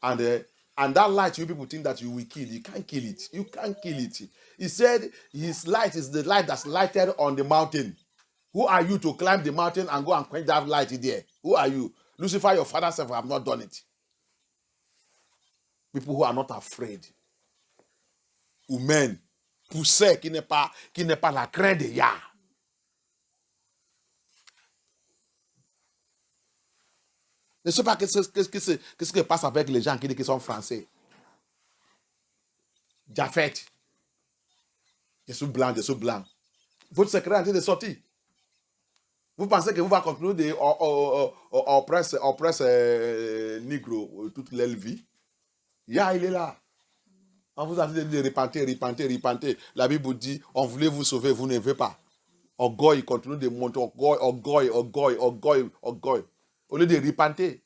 And that light, you people think that you will kill. You can't kill it. You can't kill it. He said his light is the light that's lighted on the mountain. Who are you to climb the mountain and go and quench that light there? Who are you? Lucifer, your father self, have not done it. People who are not afraid. Humain, poussé, qui n'est pas la crainte de Yah. Je ne sais pas qu'est-ce qui passe avec les gens qui disent qu'ils sont français. Jafet. Je suis blanc. Votre secret est en train de sortir. Vous pensez que vous allez continuer d'oppresser négro toute leur vie? Ya, il est là. On vous a dit de repentir. La Bible dit, on voulait vous sauver, vous ne voulez pas. Orgueil, continue de monter. Orgueil. Au lieu de repenter.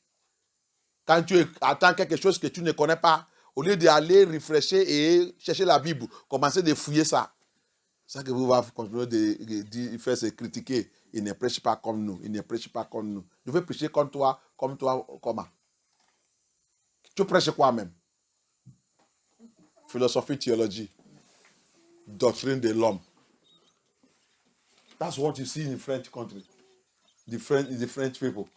Quand tu attends quelque chose que tu ne connais pas, au lieu d'aller refresher et chercher la Bible, commencez de fouiller ça. C'est ça que vous allez continuer de faire, c'est critiquer. Il ne prêche pas comme nous. Je veux prêcher comme toi, comment? Tu prêches quoi même? Philosophie, théologie, doctrine de l'homme. That's what you see in the French country. The French people.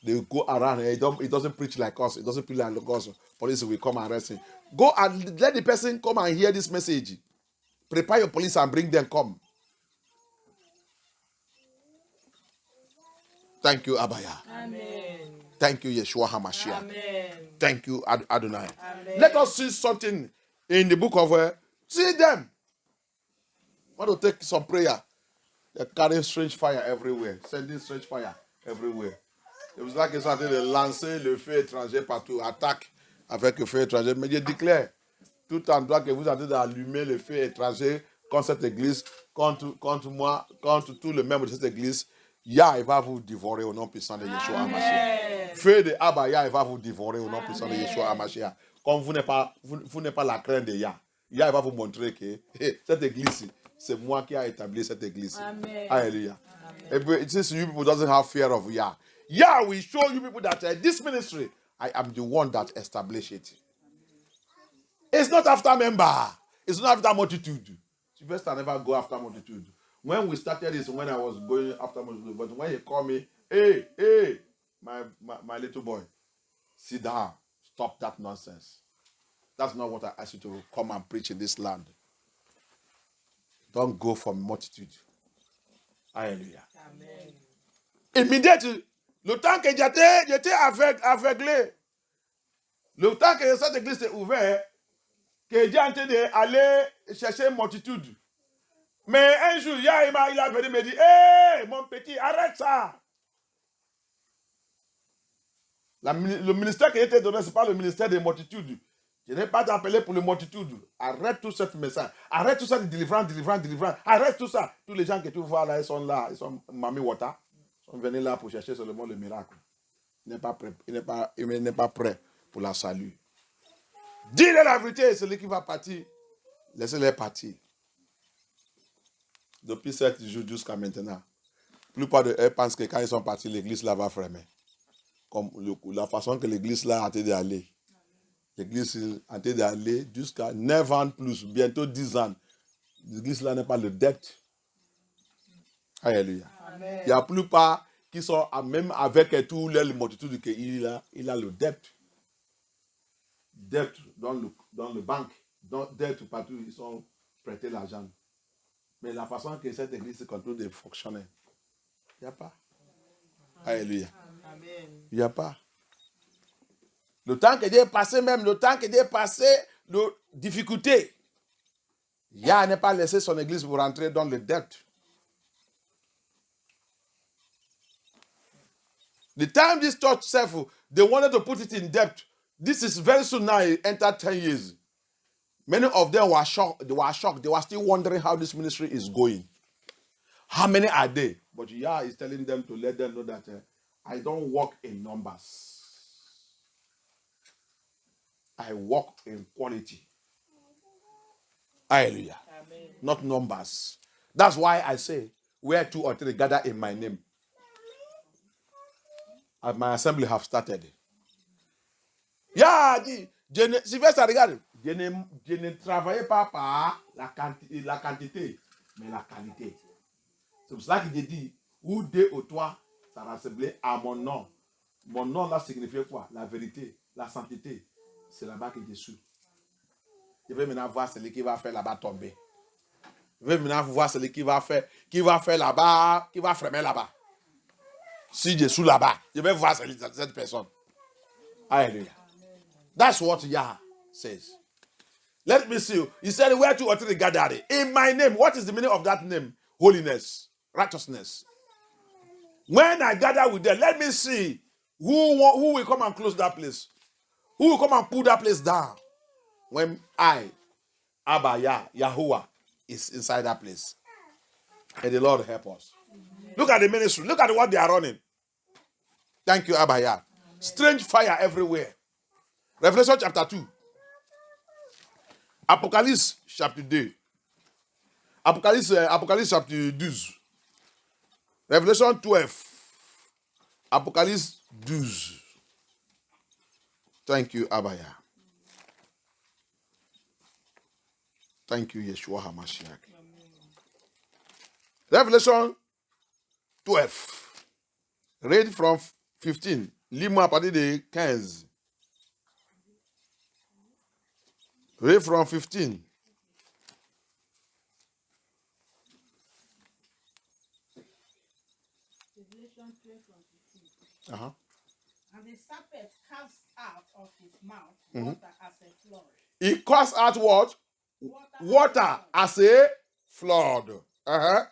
They go around and it doesn't preach like us. It doesn't preach like us. Police will come and arrest him. Go and let the person come and hear this message. Prepare your police and bring them come. Thank you, Abaya. Amen. Thank you, Yeshua HaMashiach. Amen. Thank you, Adonai. Amen. Let us see something in the book of... see them. I want to take some prayer. They're carrying strange fire everywhere. Sending strange fire everywhere. C'est pour ça qu'ils sont en train de lancer le feu étranger partout. Attaque avec le feu étranger. Mais je déclare, tout endroit que vous êtes en train d'allumer le feu étranger contre cette église, contre moi, contre tout le membre de cette église, Yah, il va vous dévorer au nom puissant de Yeshua HaMashiach. Feu de Abba, Yah, il va vous dévorer au nom puissant de Yeshua HaMashiach. Comme vous n'êtes pas la crainte de Yah, Yah, il va vous montrer que cette église, c'est moi qui ai établi cette église. Amen. Hallelujah. Amen. Since you people doesn't have fear of Yah, Yah will show you people that this ministry, I am the one that established it. It's not after member. It's not after multitude. Sylvester never go after multitude. When we started this, when I was going after Moses, but when he called me, hey, my little boy, sit down. Stop that nonsense. That's not what I asked you to come and preach in this land. Don't go for multitude. Alléluia. Amen. Immédiatement, le temps que j'étais aveuglé, le temps que cette église s'est ouverte, que Dieu est en train d'aller chercher une multitude. Mais un jour, il a venu me dire, hé, mon petit, arrête ça. Le ministère qui a été donné, ce n'est pas le ministère des multitudes. Je n'ai pas appelé pour les multitudes. Arrête tout ce message. Arrête tout ça de délivrance. Arrête tout ça. Tous les gens que tu vois là, ils sont là. Ils sont Mami Wata. Ils sont venus là pour chercher seulement le miracle. Il n'est pas prêt. Il n'est pas prêt pour la salut. Dis-le la vérité, celui qui va partir, laissez-les partir. Depuis 7 jours jusqu'à maintenant, la plupart d'eux pensent que quand ils sont partis, l'église là va fermer. Comme la façon que l'église là a été d'aller. L'église a été d'aller jusqu'à 9 ans plus, bientôt 10 ans. L'église là n'est pas le dette. Alléluia. Amen. Il y a la plupart qui sont même avec toutes les multitudes qu'il a, il a le dette. Dette dans le banque, dette partout, ils sont prêtés l'argent. Mais la façon que cette église continue de fonctionner, il n'y a pas. Alléluia. Amen. Il n'y a pas. Le temps que Dieu est passé, même le temps que Dieu est passé, de difficulté. Yah n'est pas laissé son église pour rentrer dans les dettes. The time this church self, they wanted to put it in debt. This is very soon now, it entered 10 years. Many of them were shocked. They were shocked. They were still wondering how this ministry is going. How many are they? But Yah is telling them to let them know that I don't walk in numbers. I walk in quality. Hallelujah. Amen. Not numbers. That's why I say, where 2 or 3 gather in my name. And my assembly have started. Yeah, Sylvestre, regarde. Je ne travaillais pas par la quantité, mais la qualité. C'est pour cela qu'il dit, où 2 ou 3 ça rassemblé à mon nom. Mon nom là signifie quoi? La vérité, la sainteté. C'est là-bas qu'il est dessus. Je vais maintenant voir celui qui va faire là-bas tomber. Je vais maintenant voir celui qui va faire là-bas, qui va fremer là-bas. Si je suis là-bas, je vais voir cette personne. Hallelujah. That's what Yah says. Let me see you. He said, where 2 or 3 gathered in my name. What is the meaning of that name? Holiness, righteousness. When I gather with them, let me see who will come and close that place. Who will come and pull that place down? When Abba Yahuwah, is inside that place. And the Lord help us. Look at the ministry. Look at what they are running. Thank you, Abba Yah. Strange fire everywhere. Revelation chapter 2. Apocalypse chapter 2. Apocalypse chapter 12. Revelation 12. Apocalypse 12. Thank you, Abba Yah. Thank you, Yeshua HaMashiach. Revelation 12. Read from 15. Lis-moi à partir de 15. Read from 15. Revelation 12 from 15. Uh-huh. And the serpent cast out of his mouth water as a flood. He casts out what? Water as a flood. Uh-huh.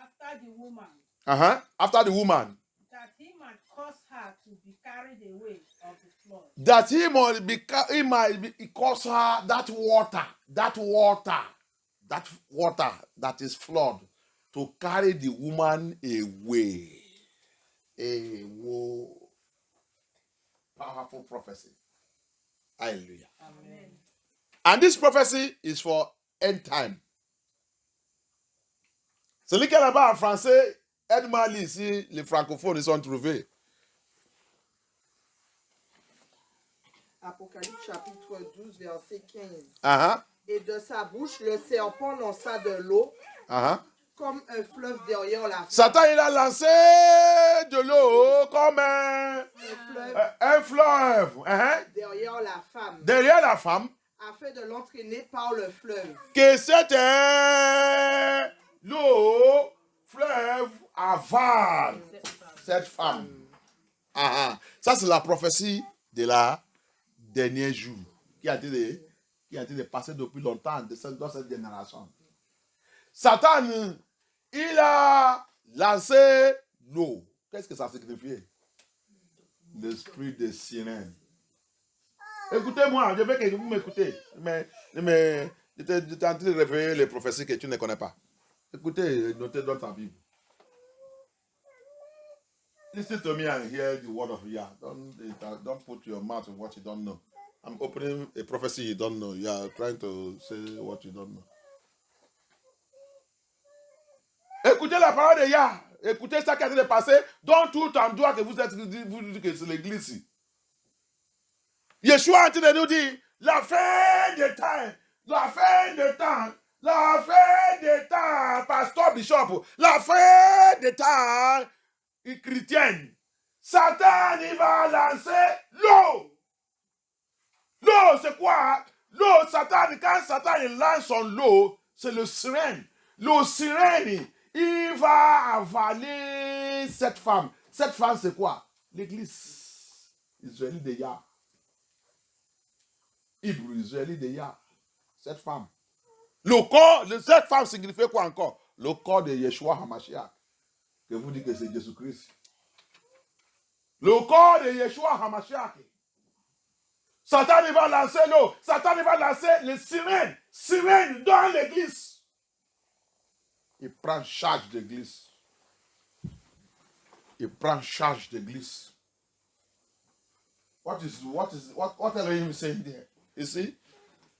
After the woman, Uh-huh. After the woman. that he might cause her to be carried away of the flood. That he might cause her that water that is flood to carry the woman away. A powerful prophecy. Hallelujah. Amen. And this prophecy is for end time. Celui qui est là-bas en français, aide-moi à lire si les francophones ils sont trouvés. Apocalypse chapitre 12, verset 15. Uh-huh. Et de sa bouche, le serpent lança de l'eau Uh-huh. comme un fleuve derrière la femme. Satan, il a lancé de l'eau comme un fleuve Derrière la femme, derrière la femme, afin de l'entraîner par le fleuve. que c'était l'eau, fleuve, avale cette femme. Ça, c'est la prophétie de la dernier jour qui a été passée depuis longtemps dans cette génération. Satan, il a lancé l'eau. Qu'est-ce que ça signifie? L'esprit de sirène. Écoutez-moi, je veux que vous m'écoutez. Mais j'étais en train de réveiller les prophéties que tu ne connais pas. Écoutez, notez dans ta Bible. Listen to me and hear the word of Yah. Don't put your mouth in what you don't know. I'm opening a prophecy you don't know. You are trying to say what you don't know. Écoutez la parole de Yah. Écoutez ça qui a été passé. Dans tout en droit que vous dites que c'est l'église. Yeshua est en train de nous dire la fin des temps, la fin des temps, la fin des temps, pasteur Bishop, la fin des temps chrétienne. Satan, il va lancer l'eau. L'eau, c'est quoi? L'eau, Satan, quand Satan il lance son lot, c'est le sirène. Le sirène, il va avaler cette femme. Cette femme, c'est quoi? L'église israélite de Yah. Hébreu israélite de Yah. Cette femme. Le corps de cette femme signifie quoi encore? Le corps de Yeshua HaMashiach. Que vous dites que c'est Jésus-Christ. Le corps de Yeshua HaMashiach. Satan il va lancer l'eau. Satan il va lancer les sirènes. Sirènes dans l'église. Il prend charge de l'église. Il prend charge de l'église. What Elohim saying there? You see?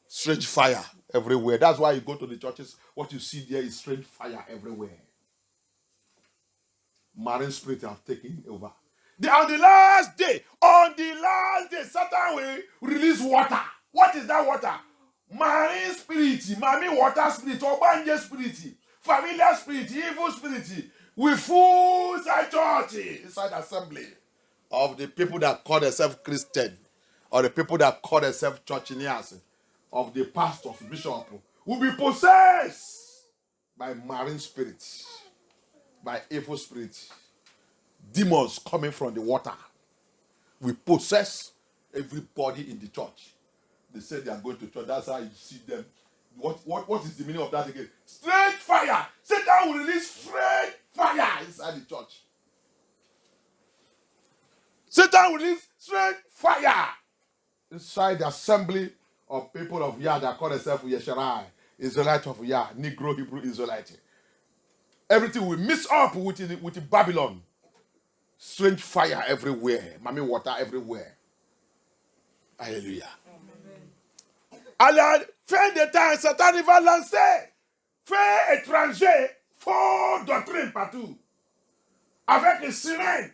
Strange fire everywhere. That's why you go to the churches. What you see there is strange fire everywhere. Marine spirit have taken over. On the last day, Satan will release water. What is that water? Marine spirit, marine water spirit, obanje spirit, familiar spirit, evil spirit, will fool inside church, inside assembly of the people that call themselves Christian, or the people that call themselves churchineers, of the pastors, bishop, will be possessed by marine spirits, by evil spirits. Demons coming from the water will possess everybody in the church. They say they are going to church. That's how you see them. What is the meaning of that again? Strange fire. Satan will release strange fire inside the church. Satan will release strange fire inside the assembly of people of Yah that call themselves Yesharai, Israelite of Yah, Negro Hebrew Israelite. Everything will mix up with Babylon. Strange fire everywhere. Mommy water everywhere. Alléluia. À la fin des temps, Satan va lancer fait étranger, faux doctrine partout. Avec les sirènes.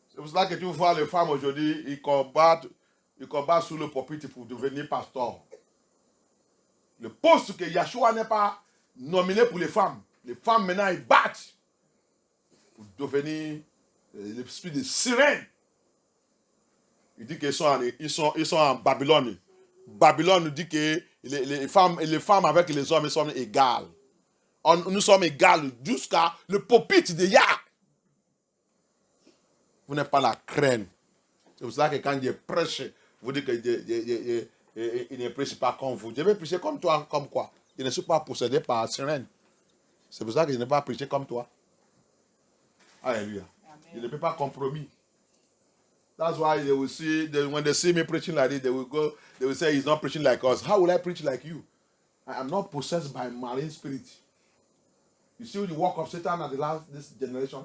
C'est pour cela que tu vois les femmes aujourd'hui, ils combattent sous le pupitre pour devenir pasteur. Le poste que Yeshua n'est pas nominé pour les femmes. Les femmes maintenant, ils battent pour devenir l'esprit de sirène. Il dit qu'ils sont en Babylone. Babylone nous dit que les femmes avec les hommes sont égales. Nous sommes égales jusqu'à le pupitre de Yah. Vous n'êtes pas la crème. C'est pour ça que quand je prêche, vous dites que je ne prêche pas comme vous. Je vais prêcher comme toi, comme quoi? Je ne suis pas possédé par sirène. C'est pour ça que je ne vais pas prêcher comme toi. Alléluia. Je ne peux pas compromis. That's why they will see, when they see me preaching like this, they will say he's not preaching like us. How will I preach like you? I am not possessed by marine spirit. You see the work of Satan at this generation?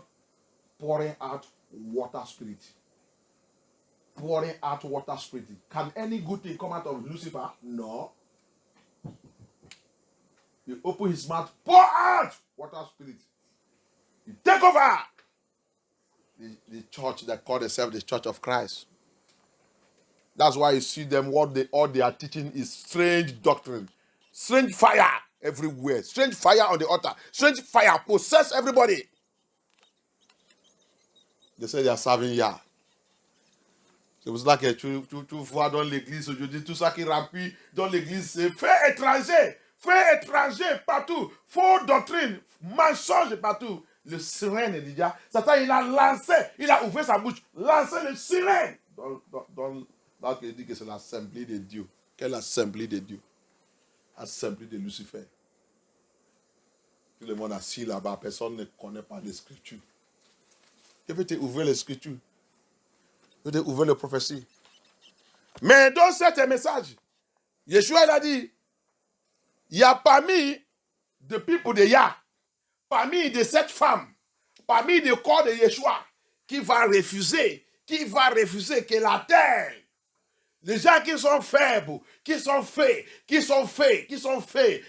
Pouring out water spirit. Pouring out water spirit. Can any good thing come out of Lucifer? No. He open his mouth, pour out water spirit. He take over the church that call themselves the Church of Christ. That's why you see them, all they are teaching is strange doctrine. Strange fire everywhere. Strange fire on the altar. Strange fire possess everybody. They say they are serving Yah. C'est pour cela que tu vois dans l'église aujourd'hui, tout ça qui rappuie dans l'église, c'est fait étranger partout, faux doctrine, mensonge partout. Le sirène est déjà. Satan, il a lancé, il a ouvert sa bouche, lancé le sirène. Là, il dit que c'est l'assemblée de Dieu. Quelle assemblée de Dieu? Assemblée de Lucifer. Tout le monde assis là-bas, personne ne connaît pas les Scriptures. Je vais te ouvrir les Scriptures. Je vais te ouvrir les prophéties. Mais dans cet message, Yeshua il a dit, il y a parmi the people de Yah, parmi de cette femme, parmi le corps de Yeshua, qui va refuser que la terre, les gens qui sont faibles, qui sont faits.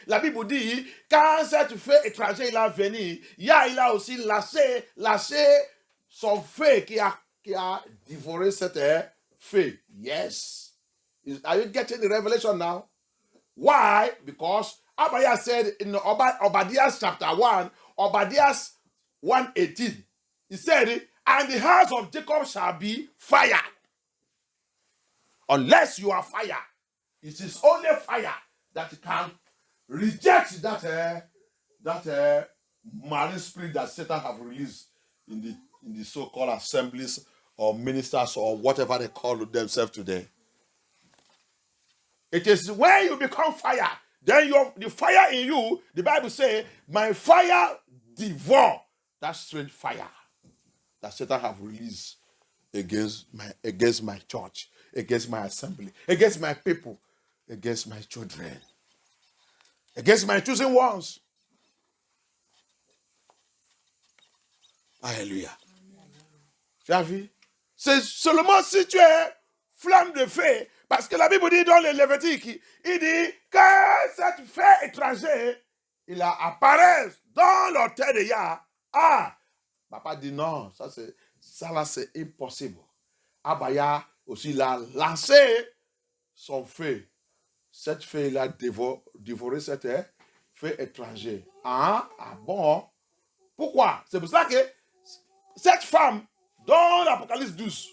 La Bible dit, quand cette fée étrangère il a venu, Yah il a aussi lâché son fait qui a dévoré cette fée. Yes. Are you getting the revelation now? Why? Because Abaya said in Obadiah chapter 1, Obadiah 1:18, he said, and the house of Jacob shall be fire. Unless you are fire, it is only fire that can reject that marine spirit that Satan have released in the so-called assemblies or ministers or whatever they call themselves today. It is when you become fire, then the fire in you, the Bible says, my fire devour that strange fire that Satan have released against my church, against my assembly, against my people, against my children, against my chosen ones. Alléluia. Tu as vu? C'est seulement si tu es flamme de feu, parce que la Bible dit dans le Lévitique, il dit que cette fée étrangère, il apparaît dans l'autel de Yah. Ah, papa dit non, ça là c'est impossible. Abaya aussi l'a lancé son feu. Cette fée il a dévoré cette fée étrangère. Ah bon? Pourquoi? C'est pour ça que cette femme, dans l'Apocalypse 12,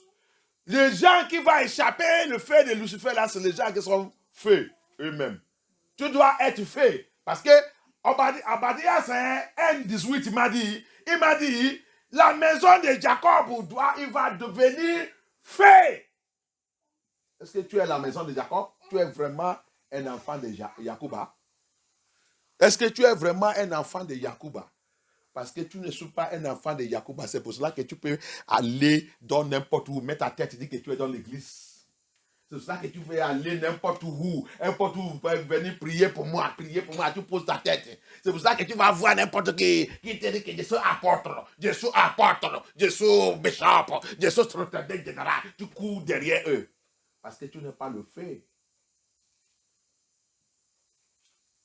les gens qui vont échapper le feu de Lucifer, là, c'est les gens qui sont faits eux-mêmes. Tu dois être fait. Parce que Obadiah, c'est un 18, il m'a dit, la maison de Jacob, il va devenir fait. Est-ce que tu es la maison de Jacob? Tu es vraiment un enfant de Yacouba? Est-ce que tu es vraiment un enfant de Yacouba? Parce que tu ne suis pas un enfant de Yacouba. C'est pour cela que tu peux aller dans n'importe où, mettre ta tête et dire que tu es dans l'église. C'est pour cela que tu peux aller n'importe où venir prier pour moi, tu poses ta tête. C'est pour cela que tu vas voir n'importe qui te dit que je suis apôtre, je suis bishop, je suis secrétaire général. Tu cours derrière eux. Parce que tu n'es pas le fait.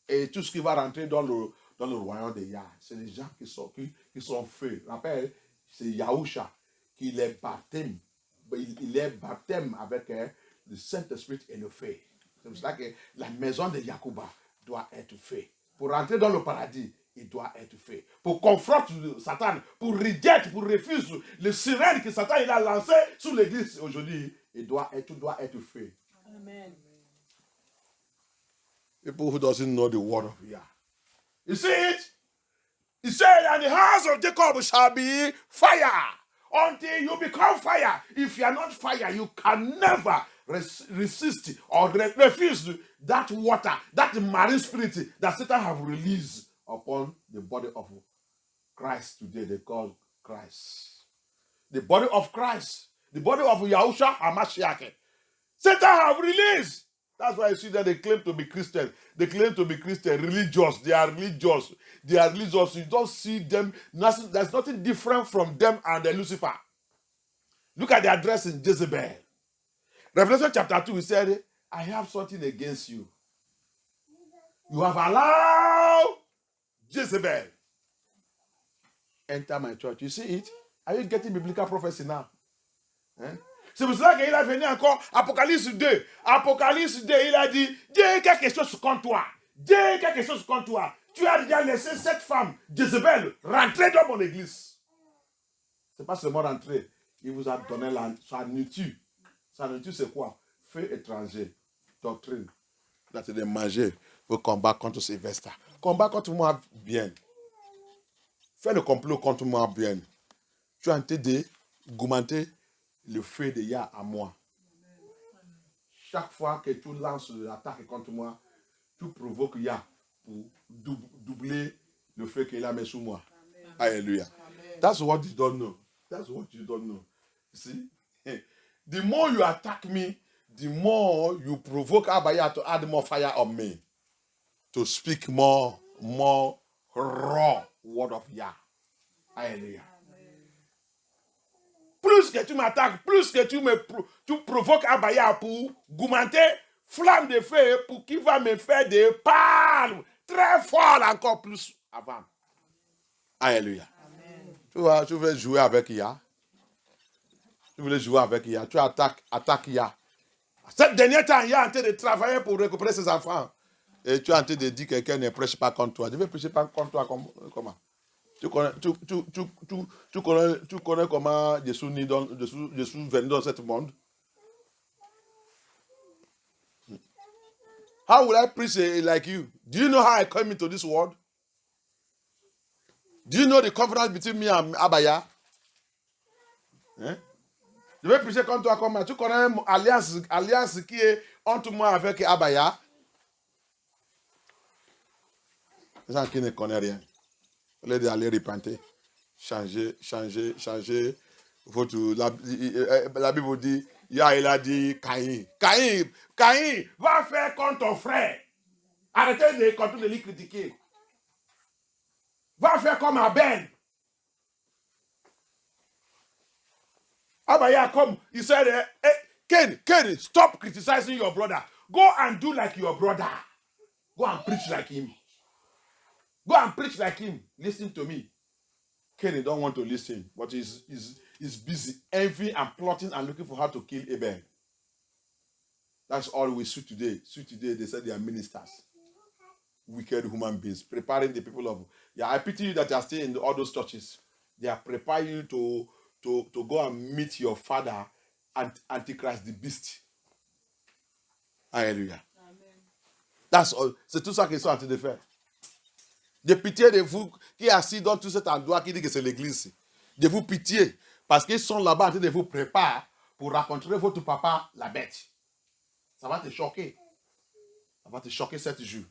Et tout ce qui va rentrer dans le royaume de Yah, c'est les gens qui sont faits. Rappelle, c'est Yahusha qui les baptême. Il est baptême avec le Saint-Esprit et le feu. C'est pour ça que la maison de Yacouba doit être faite. Pour rentrer dans le paradis, il doit être fait. Pour confronter Satan, pour refuser le sirène que Satan il a lancé sur l'église aujourd'hui, tout doit être fait. Amen. People who doesn't know the word of Yah. You see it? He said, and the house of Jacob shall be fire until you become fire. If you are not fire, you can never resist or refuse that water, that marine spirit that Satan have released upon the body of Christ today. They call Christ. The body of Christ, the body of Yahushua HaMashiach. Satan have released. That's why you see that they claim to be Christian. They claim to be Christian, religious. They are religious. You don't see them. There's nothing different from them and the Lucifer. Look at their dress in Jezebel. Revelation chapter 2, he said, I have something against you. You have allowed Jezebel enter my church. You see it? Are you getting biblical prophecy now? C'est pour cela qu'il a venu encore, Apocalypse 2. Apocalypse 2, il a dit, Dieu a quelque chose contre toi. Dès quelque chose contre toi, tu as déjà laissé cette femme, Jézabel, rentrer dans mon église. Ce n'est pas seulement rentrer. Il vous a donné sa nourriture. Sa nourriture, c'est quoi? Feu étranger, doctrine. Là, c'est de manger pour combattre contre ces vestes. Combat contre moi bien. Fais le complot contre moi bien. Tu es en train de goumenter le feu de Yah à moi. Chaque fois que tu lances l'attaque contre moi, tu provoques Yah pour doubler le feu qu'il a mis sur moi. Alléluia. That's what you don't know. That's what you don't know. See? The more you attack me, the more you provoke Abaya to add more fire on me. To speak more raw word of Yah. Alléluia. Plus que tu m'attaques, plus que tu provoques Abaya pour goumenter flamme de feu pour qu'il va me faire des palmes très fort encore plus avant. Alléluia. Tu veux jouer avec Yah. Tu voulais jouer avec Yah. Tu attaques Yah. Cette dernière temps, Yah est en train de travailler pour récupérer ses enfants. Et tu es en train de dire que quelqu'un ne prêche pas contre toi. Je ne vais prêcher pas contre toi comment? Tu connais comment Jésus venu dans ce monde? How will I preach like you? Do you know how I came into this world? Do you know the confidence between me and Abaya? Hein? Je vais prêcher comme toi comment? Tu connais l'alliance qui est entre moi avec Abaya? Les gens qui ne connaissent rien. Au lieu d'aller repentir, changer. La Bible dit, il a dit Caïn, va faire comme ton frère. Arrêtez de lui critiquer. Va faire comme Abel. Abaya, come. He said, Ken, stop criticizing your brother. Go and do like your brother. Go and preach like him. Go and preach like him. Listen to me. Cain don't want to listen, but he's busy envying and plotting and looking for how to kill Abel. That's all we see today. They said they are ministers. Wicked human beings. Preparing the people of... Yeah, I pity you that you are still in all those churches. They are preparing you to go and meet your father, Antichrist, the beast. Alléluia. That's all. C'est tout ça qu'ils sont en train de faire. De pitié de vous qui est assis dans tout cet endroit qui dit que c'est l'église. De vous pitié. Parce qu'ils sont là-bas en train de vous préparer pour rencontrer votre papa, la bête. Ça va te choquer. Ça va te choquer 7 jours.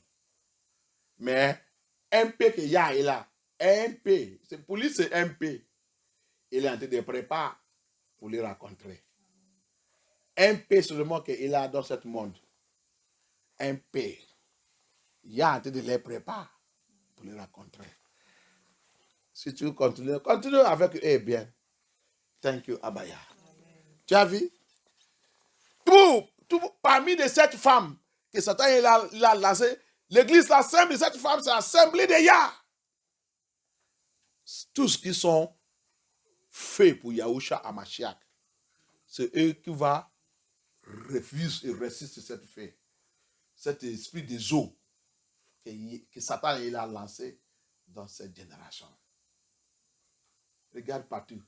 Mais MP que Yah est là. MP. Pour lui, c'est MP. Il est en train de préparer pour les rencontrer. MP seulement qu'il a dans ce monde. MP. Yah est en train de les préparer pour les rencontrer. Si tu continues avec eux bien. Thank you, Abaya. Tu as vu? Parmi les 7 femmes que Satan a lancées, l'église, l'assemblée de 7 femmes, c'est l'assemblée de Yah. Tous qui sont faits pour Yahushua Hamashiach, c'est eux qui vont refuser et résister cette fée. Cet esprit des eaux que Satan a lancé dans cette génération. Regarde partout.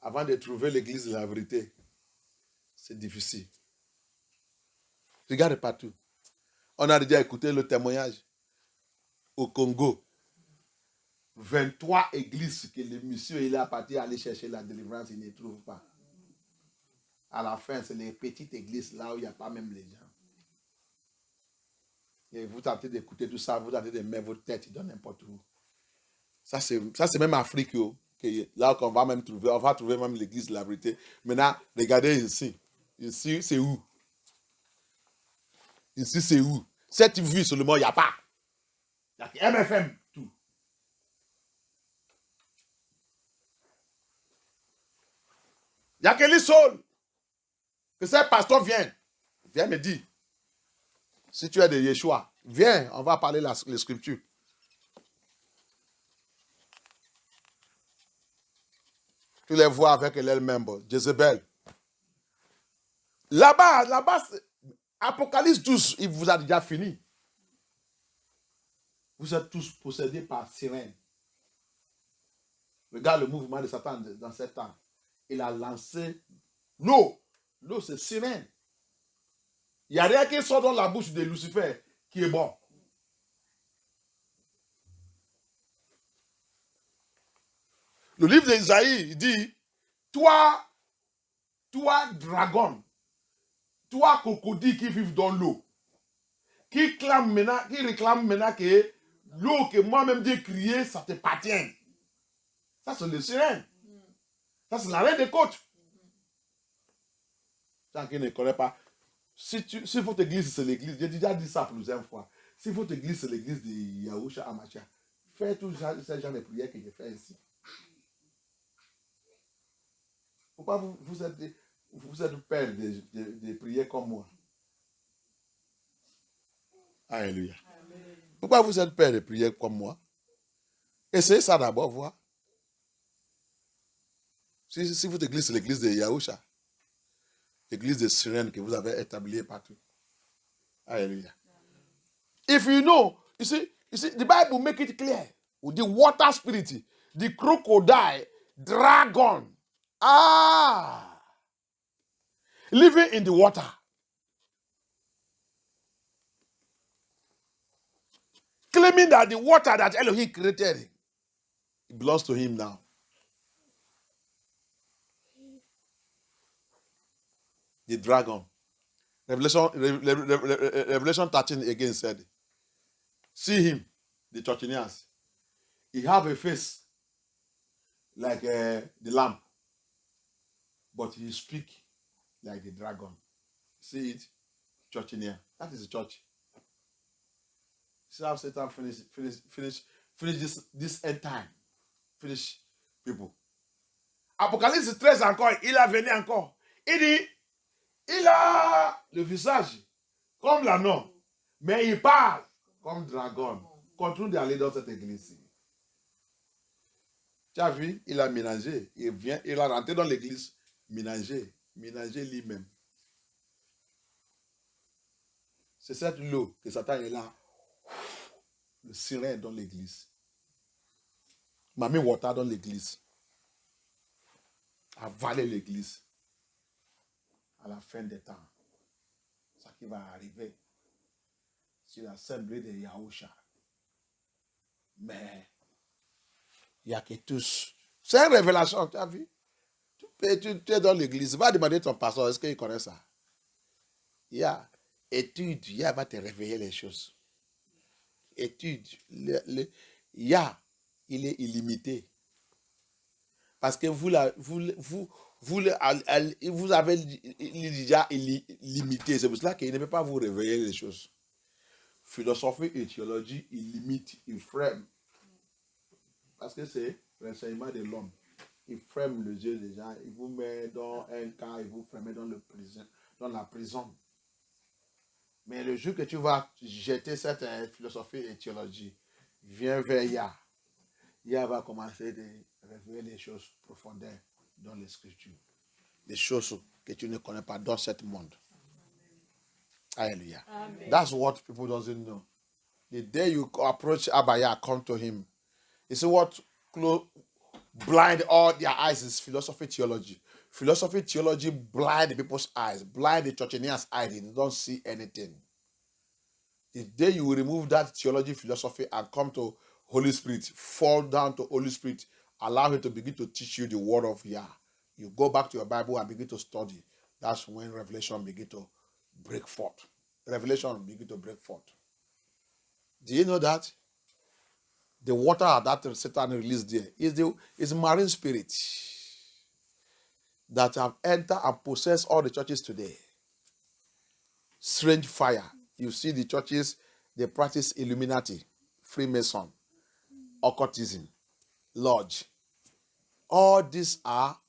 Avant de trouver l'église de la vérité, c'est difficile. Regarde partout. On a déjà écouté le témoignage au Congo. 23 églises que le monsieur il a parti aller chercher la délivrance, il ne trouve pas. À la fin, c'est les petites églises là où il n'y a pas même les gens. Et vous tentez d'écouter tout ça, vous tentez de mettre votre tête dans n'importe où. Ça, c'est même Afrique. Là qu'on va même trouver, on va trouver même l'église de la vérité. Maintenant, regardez ici. Ici, c'est où? Ici, c'est où? Cette vue seulement, il n'y a pas. Il n'y a que MFM, tout. Il n'y a que les saules. Que ce pasteur vienne me dire. Si tu es de Yeshua, viens, on va parler les scriptures. Tu les vois avec elle-même, Jézabel. Là-bas, Apocalypse 12, il vous a déjà fini. Vous êtes tous possédés par sirène. Regarde le mouvement de Satan dans ce temps. Il a lancé l'eau. L'eau, c'est sirène. Il n'y a rien qui sort dans la bouche de Lucifer qui est bon. Le livre d'Isaïe, il dit, toi, dragon, toi, crocodile qui vit dans l'eau, qui réclame maintenant que l'eau que moi-même j'ai criée, ça te appartient. Ça, c'est le sirène. Ça, c'est la reine des côtes. Ça, qui ne connaît pas. Si votre église, c'est l'église, j'ai déjà dit ça plusieurs fois. Si votre église, c'est l'église de Yahushua Hamashiach, faites tout ce genre de prières que je fais ici. Pourquoi vous êtes père de prières comme moi? Alléluia. Pourquoi vous êtes père de prières comme moi? Essayez ça d'abord, voir. Si votre église, c'est l'église de Yahushua, l'église de sirène que vous avez établie partout. Alléluia. If you know, you see, the Bible make it clear. With the water spirit, the crocodile, dragon, living in the water. Claiming that the water that Elohim created, it belongs to him now. The dragon. Revelation 13 again said, see him, the Churchinians. He have a face like the lamb, but he speak like the dragon. See it? Churchinian. That is the church. See how Satan finish this end time. Finish people. Apocalypse 13 encore, il a venu encore. Il dit, il a le visage comme l'anneau, mais il parle comme dragon. Continue d'aller dans cette église. Tu as vu, il a ménagé. Il a rentré dans l'église, ménagé lui-même. C'est cette eau que Satan est là. Le sirène dans l'église. Mamie Water dans l'église. Avaler l'église. À la fin des temps. Ça qui va arriver sur l'assemblée de Yahushua. Mais il n'y a que tous. C'est une révélation, tu as vu? Tu es dans l'église. Va demander à ton pasteur, est-ce qu'il connaît ça? Il y a étude, il va te réveiller les choses. Étude, il est illimité. Parce que vous avez déjà limité. C'est pour cela qu'il ne peut pas vous réveiller les choses. Philosophie et théologie, il limite, il freine. Parce que c'est l'enseignement de l'homme. Il freine le yeux des gens, il vous met dans un cas, il vous freine dans la prison. Mais le jour que tu vas jeter cette philosophie et théologie, viens vers Yah. Yah va commencer à révéler les choses profondeurs dans les Scriptures. Les choses que tu ne connais pas dans ce monde. Hallelujah. Amen. That's what people doesn't know. The day you approach Abaya, come to him. You see what blind all their eyes is philosophy, theology. Philosophy, theology blind people's eyes, blind the Churchinians' eyes. They don't see anything. The day you will remove that theology, philosophy, and come to Holy Spirit, fall down to Holy Spirit, allow him to begin to teach you the word of Yah. You go back to your Bible and begin to study. That's when revelation begin to break forth. Revelation begin to break forth. Do you know that? The water that Satan released there is marine spirit that have entered and possessed all the churches today. Strange fire. You see the churches, they practice Illuminati, Freemason, occultism, lodge. All these are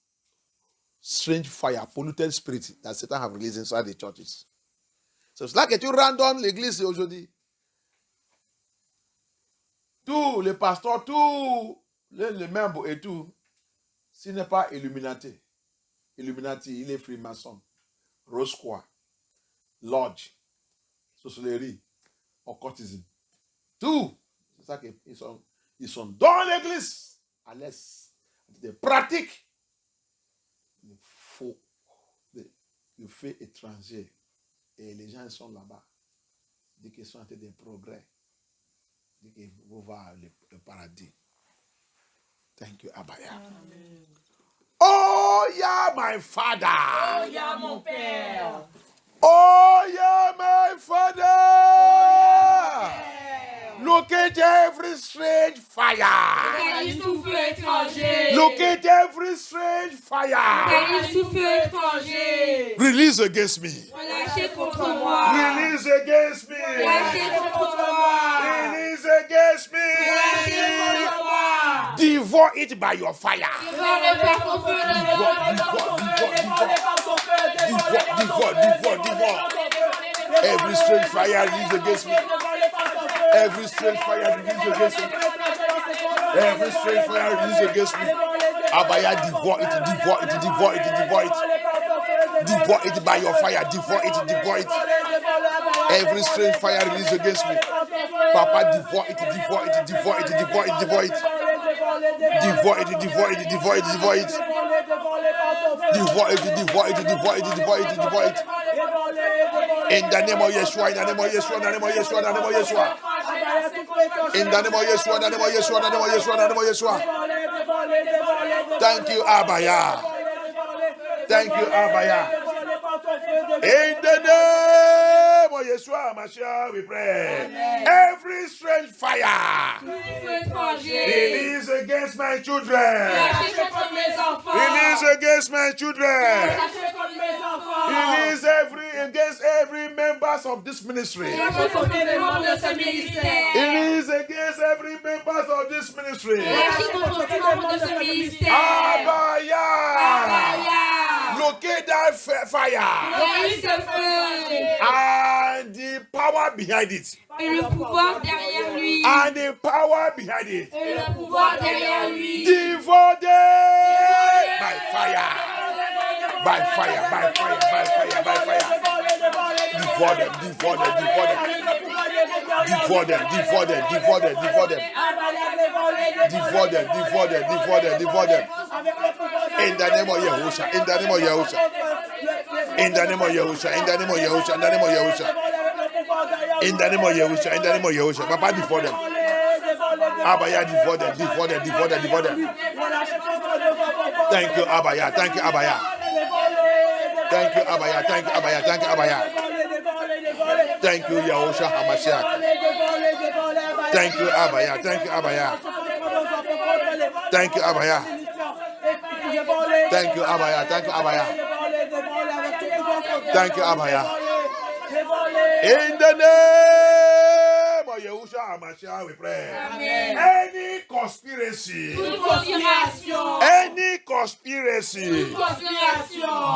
strange fire, polluted spirit that Satan have released inside the churches. So c'est là que tu rentres dans l'église aujourd'hui. Tous les pasteurs, tous les membres et tout, s'il n'est pas Illuminati, il est Freemason, Rose-Croix, Lodge, sorcellerie, occultisme. Tout, C'est ça qu'ils sont dans l'église, à l'aise, des pratiques. Le fait étranger. Et les gens sont là-bas. Dès qu'ils sont en train de progrès. Dès qu'ils vont voir le paradis. Thank you, Abaya. Amen. Oh, yeah, my father. Oh, yeah, mon père. Oh, yeah, my father. Look at every strange fire. Regardez sous feu étranger. Look at every strange fire. Regardez sous feu étranger. Release against me. Relâchez contre moi. Release against me. Relâchez contre moi. Release against me. Relâchez contre moi. Devour it by your fire. Dévore-le par ton feu. Devour. Every strange fire release against me. Every strange fire release against me. Every strange fire release against me. Abaya, devour it. Devour it by your fire. Devour it. Every strange fire release against me. Papa, devour it. Devour it. In the name of Yeshua, in the name of Yeshua. In the name of Yeshua. Thank you, Abaya. In the name of Yeshua, Mashiach, we pray. Amen. Every strange fire release against my children. Release against my children. Release against every members of this ministry. Release against every members of this ministry. Abaya. Locate that fire. And the power behind it. Et le pouvoir derrière lui. And the power behind it. Et le pouvoir derrière lui. Devour them by fire. By fire. Devour them. In the name of Yahusha. In the name of Yahusha. In the name of Yahusha. Papa, devour them. Abaya, devour them. Thank you, Abaya. Thank you, Abaya. Thank you, Yahusha Hamashiach. Thank you, Abaya. Thank you, Abaya. In the name of Yahusha Hamashiach, we pray. Amen. Any conspiracy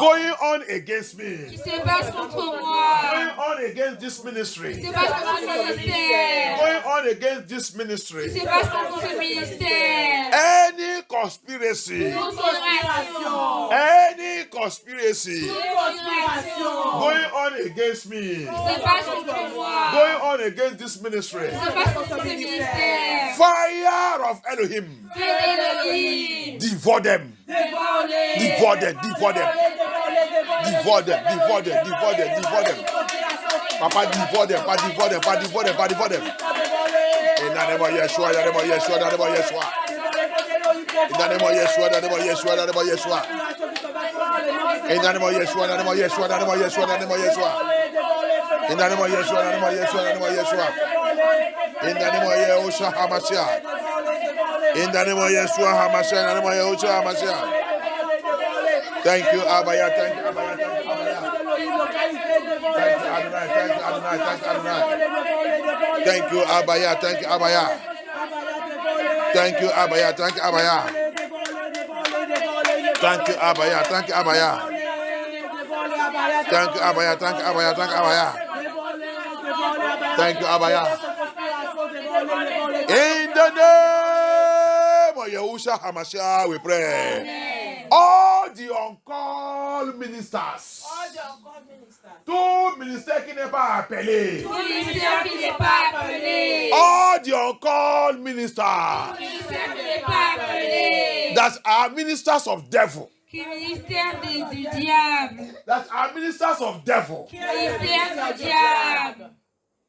going on against me, Qui se passe contre moi. going on against this ministry, Qui se passe contre ce ministère. going on against this ministry, Qui se passe contre ce ministère. any conspiracy going on against me, Qui se passe contre moi. going on against this ministry, Qui se passe contre ce ministère. fire of Elohim, Feu d'Élohim. devour them. Papa, devour them. In the name of Yeshua. In the name of Yeshua. In the name of Yeshua. In the name of Yeshua HaMashiach. In the name of Yeshua HaMashiach. Thank you, Abaya. Thank you, Abaya. Thank you, Abaya. In the name of Yahusha HaMashiach, we pray. Amen. All the uncalled ministers Tout ministère qui n'est pas appelé. Tout ministère qui n'est pas appelé. All the uncalled ministers Ministère qui n'est pas appelé. that are ministers of devil. Qui ministère du diable. That are ministers of devil. Ministère du diable.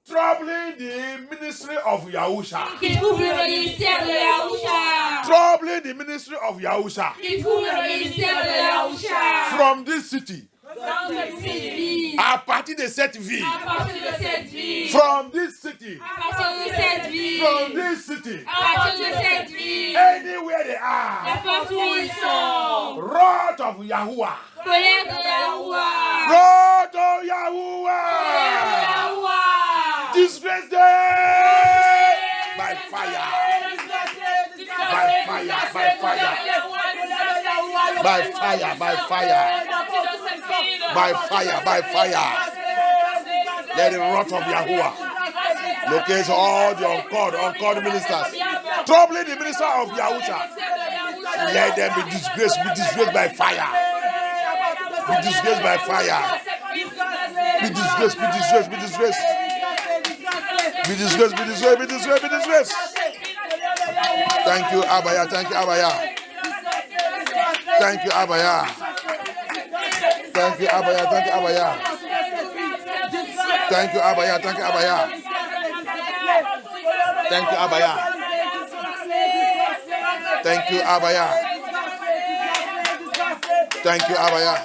Troubling the ministry of Yahusha. Qui trouble le ministère de Yahusha. Troubling the ministry of Yahusha. Qui trouble le ministère de Yahusha. From this city. Dans cette ville. À partir de cette ville. À partir de cette ville. From this city. À partir de cette ville. From this city. À partir de cette ville. Anywhere they are. N'importe où ils sont. Wrath of Yahuwah. Colère de Yahuwah. Wrath of Colère de Yahuwah. Yahuwah. Disgrace them by fire. By fire. By fire. By fire. By fire. By fire. By fire. Let the wrath of Yahuwah locate all the uncalled ministers, troubling the minister of Yahusha. Let them be disgraced by fire. Be disgraced by fire. Be disgraced. Thank you, Abaya. Thank you, Abaya. Thank you, Abaya. Thank you, Abaya. Thank you, Abaya. Thank you, Abaya. Thank you, Abaya. Thank you, Abaya. Thank you, Abaya. Thank you, Abaya.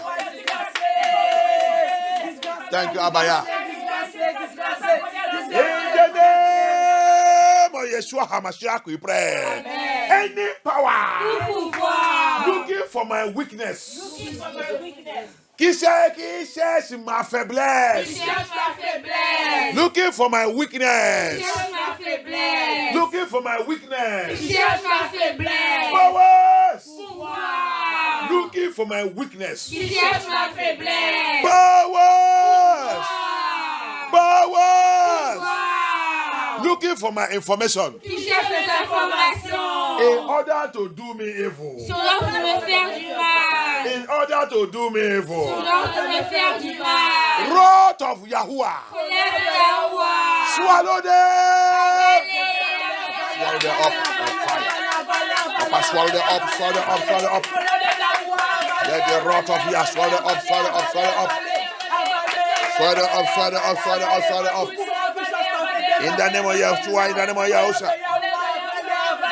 Thank you, Abaya. In the name of Yeshua HaMashiach, we pray. Any power looking for my weakness, qui cherche ma faiblesse, looking for my weakness, looking for my weakness, powers looking for my weakness, powers looking for my information in order to do me evil. In order to do me evil. Wrath of Yahuwah. Swallow them. Swallow them up like fire. Papa, swallow them up, swallow them up, swallow them up. Let the wrath of Yah swallow them up, swallow them up, swallow them up. Swallow them up, swallow them up, swallow them up, swallow them up. In the name of Yahshua, in the name of Yahusha.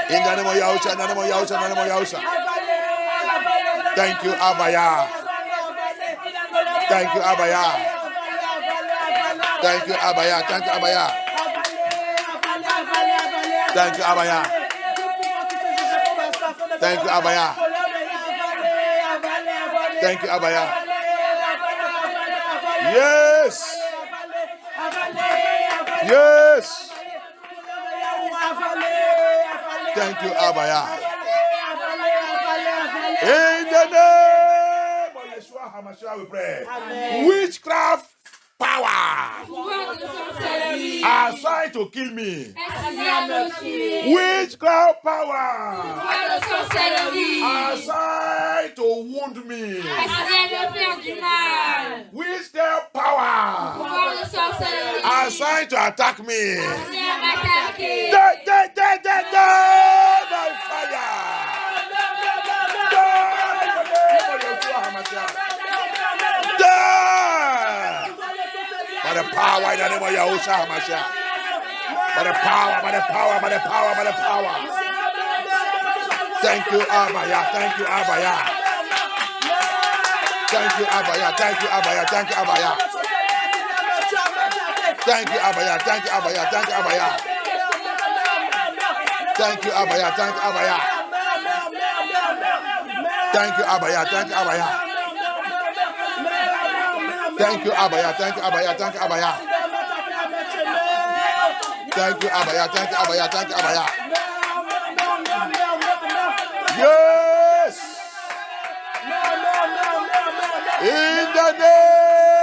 In the name of Yahusha, in the name of Yahusha, in the name of Yahusha. Thank you, Abaya. Thank you, Abaya. Thank you, Abaya. Thank you, Abaya. Thank you, Abaya. Thank you, Abaya. Thank you, Abaya. Yes. Yes. Thank you, Abaya. In the name of Yeshua HaMashiach we pray. Amen. Witchcraft power assigned to kill me. Witchcraft power assigned to wound me. Witchcraft power assigned to attack me. By fire. By the power in the name of Yahushua HaMashiach. By the power. Thank you, Abaya. Thank you, Abaya. Thank you, Abaya. Thank you, Abaya. Thank you, Abaya. Thank you, Abaya. Thank you, Abaya. Thank you, Abaya. Thank you, Abaya. Thank you, Abaya. Thank you, Abaya. Thank you, Abaya. Thank you, Abaya. Thank you, Abaya. Thank you, Abaya. Thank you, Abaya. Thank you, Abaya. Thank you, Abaya. Yes. In the name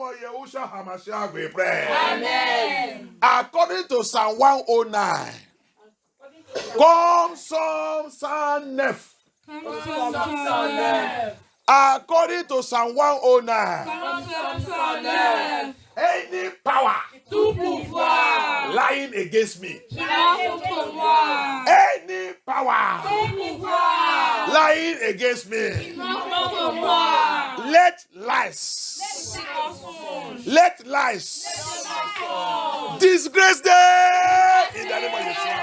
of Yahushua HaMashiach we pray. Amen. According to Psalm 109, comme son sang neuf According to Psalm 109, any power Tout pouvoir lying against me, qui marche contre moi. any power Tout pouvoir lying against me, qui marche contre moi. let lies disgrace them in the name of Yeshua.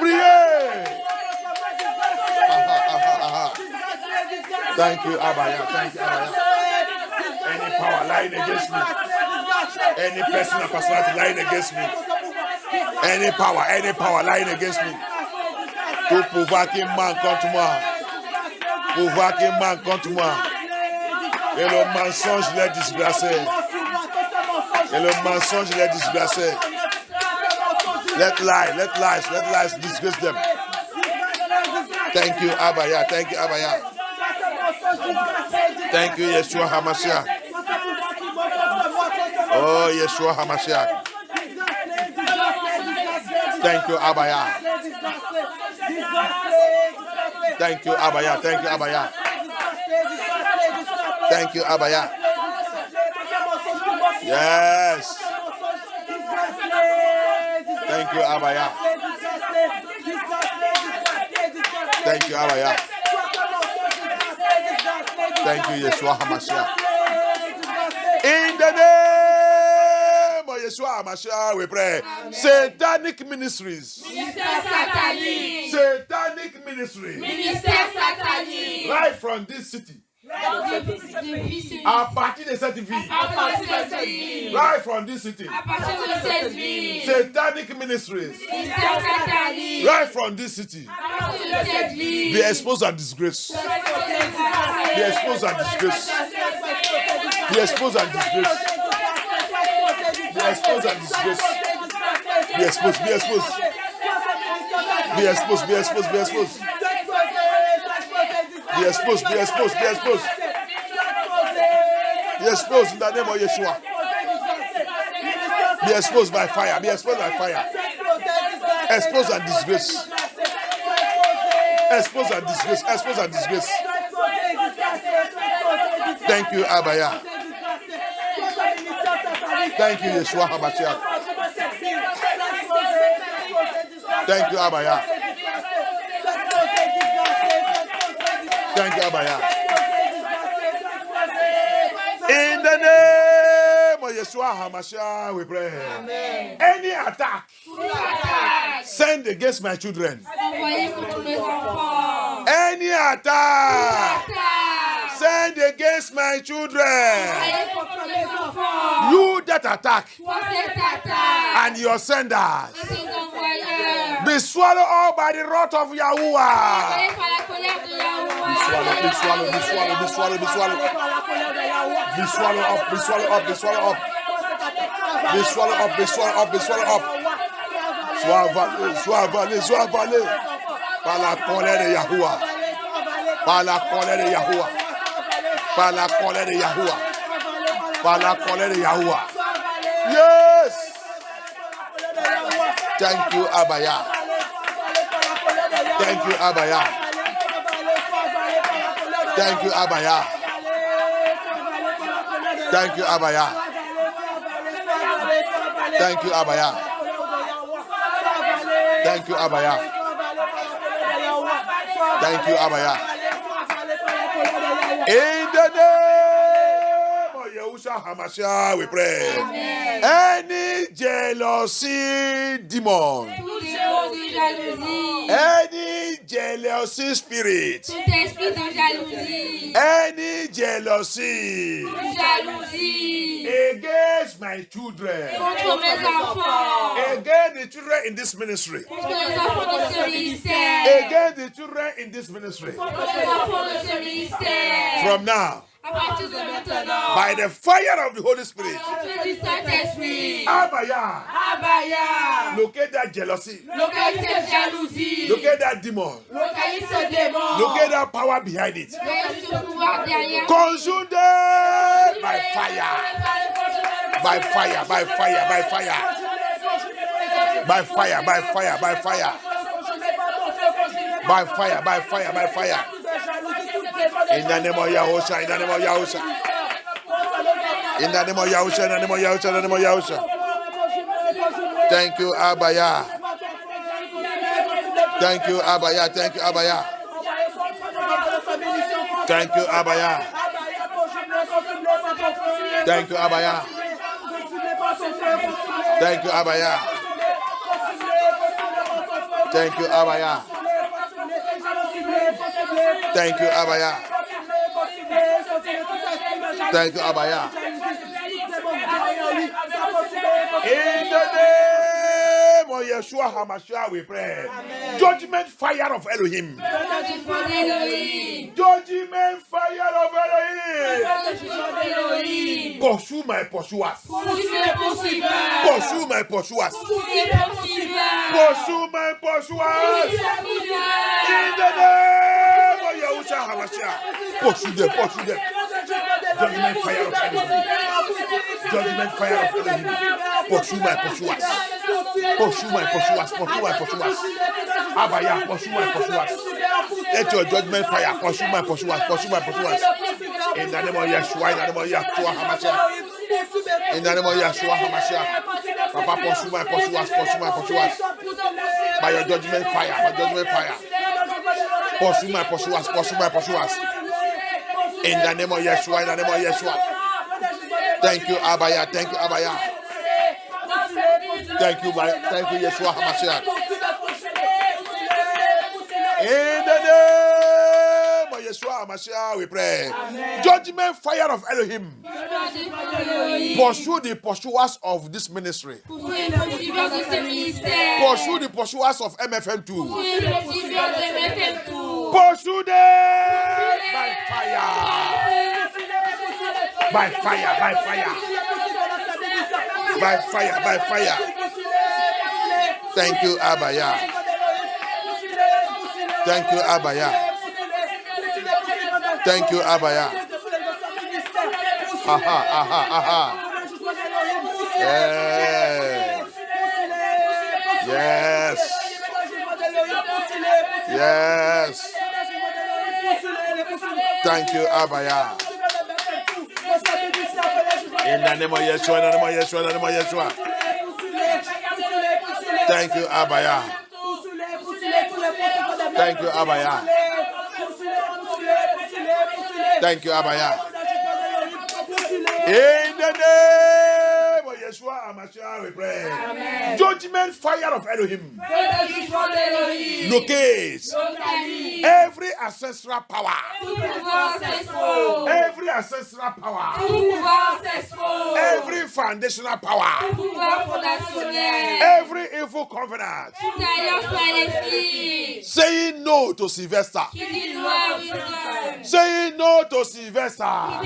Priez. Thank you, Abaya. Thank you, Abaya. Any power lying against me, any person or personality lying against me, any power lying against me, tout pouvoir qui manque contre moi, pouvoir qui manque contre moi, et le mensonge les disgracé, et le mensonge les disgracé. Let lies disgrace them. Thank you, Abaya. Thank you, Abaya. Thank you, Yeshua HaMashiach. Oh, Yeshua HaMashiach. Thank you, Abaya. Thank you, Abaya. Thank you, Abaya. Thank you, Abaya. Yes. Thank you, Abaya. Thank you, Abaya. Thank you, Yeshua HaMashiach. In the name of Yeshua HaMashiach, we pray. Satanic ministries. Ministère satanique. Satanic ministry. Ministère satanique. Right from this city. À partir de cette ville. Right from this city. Satanic ministries. Right from this city. Be exposed and disgrace. Be exposed and disgrace. Be exposed and disgrace. Be exposed and disgrace. Be exposed. Be exposed. Be exposed. Be exposed. Be exposed. Be exposed, be exposed, be exposed. Be exposed in the name of Yeshua. Be exposed by fire, be exposed by fire. Expose and disgrace. Expose and disgrace, expose and disgrace. Thank you, Abaya. Thank you, Yeshua HaMashiach. Thank you, Abaya. Thank you, Abaya. In the name of Yeshua HaMashiach, we pray. Amen. Any attack sent against my children, any attack sent against my children, you that attack and your senders be swallowed up by the wrath of Yahuwah. Be swallowed, be swallowed, be swallowed, be swallowed, be swallowed. Be swallowed up, be swallowed up, be swallowed up. Be swallowed up, be swallowed up, be swallowed up. Sois avalé, sois avalé, sois avalé. Par la colère de Yahuwah. Par la colère de Yahuwah. Par la colère de Yahuwah. Par la colère de Yahuwah. Yes. Thank you, Abaya. Thank you, Abaya. Thank you, Abaya. Thank you, Abaya. Thank you, Abaya. Thank you, Abaya. Thank you, Abaya. In the name of Yahushua HaMashiach, we pray. Amen. Any jealousy demon, any jealousy spirit, any jealousy against my children, against the children in this ministry, against the children in this ministry, from now, by the fire of the Holy Spirit, Abaya, locate that jealousy, locate that demon, locate that power behind it, consume them by fire, by fire, by fire, by fire. By fire, by fire, by fire. By fire, by fire, by fire. In the name of Yahusha, in the name of Yahusha. In the name of Yahusha, in the name of Yahusha, in the name of Yahusha. Thank you, Abaya. Thank you, Abaya. Thank you, Abaya. Thank you, Abaya. Thank you, Abaya. Thank you, Abaya. Thank you, Abaya. Thank you, Abaya. Thank you, Abaya. In the name of Yeshua HaMashiach we pray. Amen. Judgment fire of Elohim. Judgment fire of Elohim. Pursue my pursuers. Pursue my pursuers. Pursue my pursuers. In the name of Yeshua HaMashiach. Pursue them, pursue them. Judgment fire of Elohim. Judgment fire of Elohim. Pursue my pursuers. Pursue my pursuers. Pursue my pursuers. Abaya, pursue my pursuers. Let your judgment fire pursue my pursuers. Pursue my pursuers. In the name of Yeshua, in the name of Yeshua HaMashiach. In the name of Yeshua HaMashiach. Papa, pursue my pursuers. Pursue my pursuers. By your judgment fire. By judgment fire. Pursue my pursuers. Pursue my pursuers. In the name of Yeshua, in the name of Yeshua. Thank you, Abaya. Thank you, Abaya. Thank you, Yeshua HaMashiach. In the name of Yeshua HaMashiach, we pray. Amen. Judgment fire of Elohim. Pursue the pursuers of this ministry. Pursue the pursuers of MFM2. Pursue them by fire. By fire, by fire. By fire, by fire. Thank you, Abaya. Thank you, Abaya. Thank you, Abaya. Aha, aha, aha. Yes. Yes. Yes. Thank you, Abaya. In the name of Yeshua, in the name of Yeshua, in the name of Yeshua. Thank you, Abaya. Thank you, Abaya. Thank you, Abaya. In the name of Yeshua HaMashiach we pray. Amen. Judgment fire of Elohim. Locate every ancestral power. Every ancestral power. Every foundational power. Every evil covenant. Saying no to Sylvester. Saying no to Sylvester.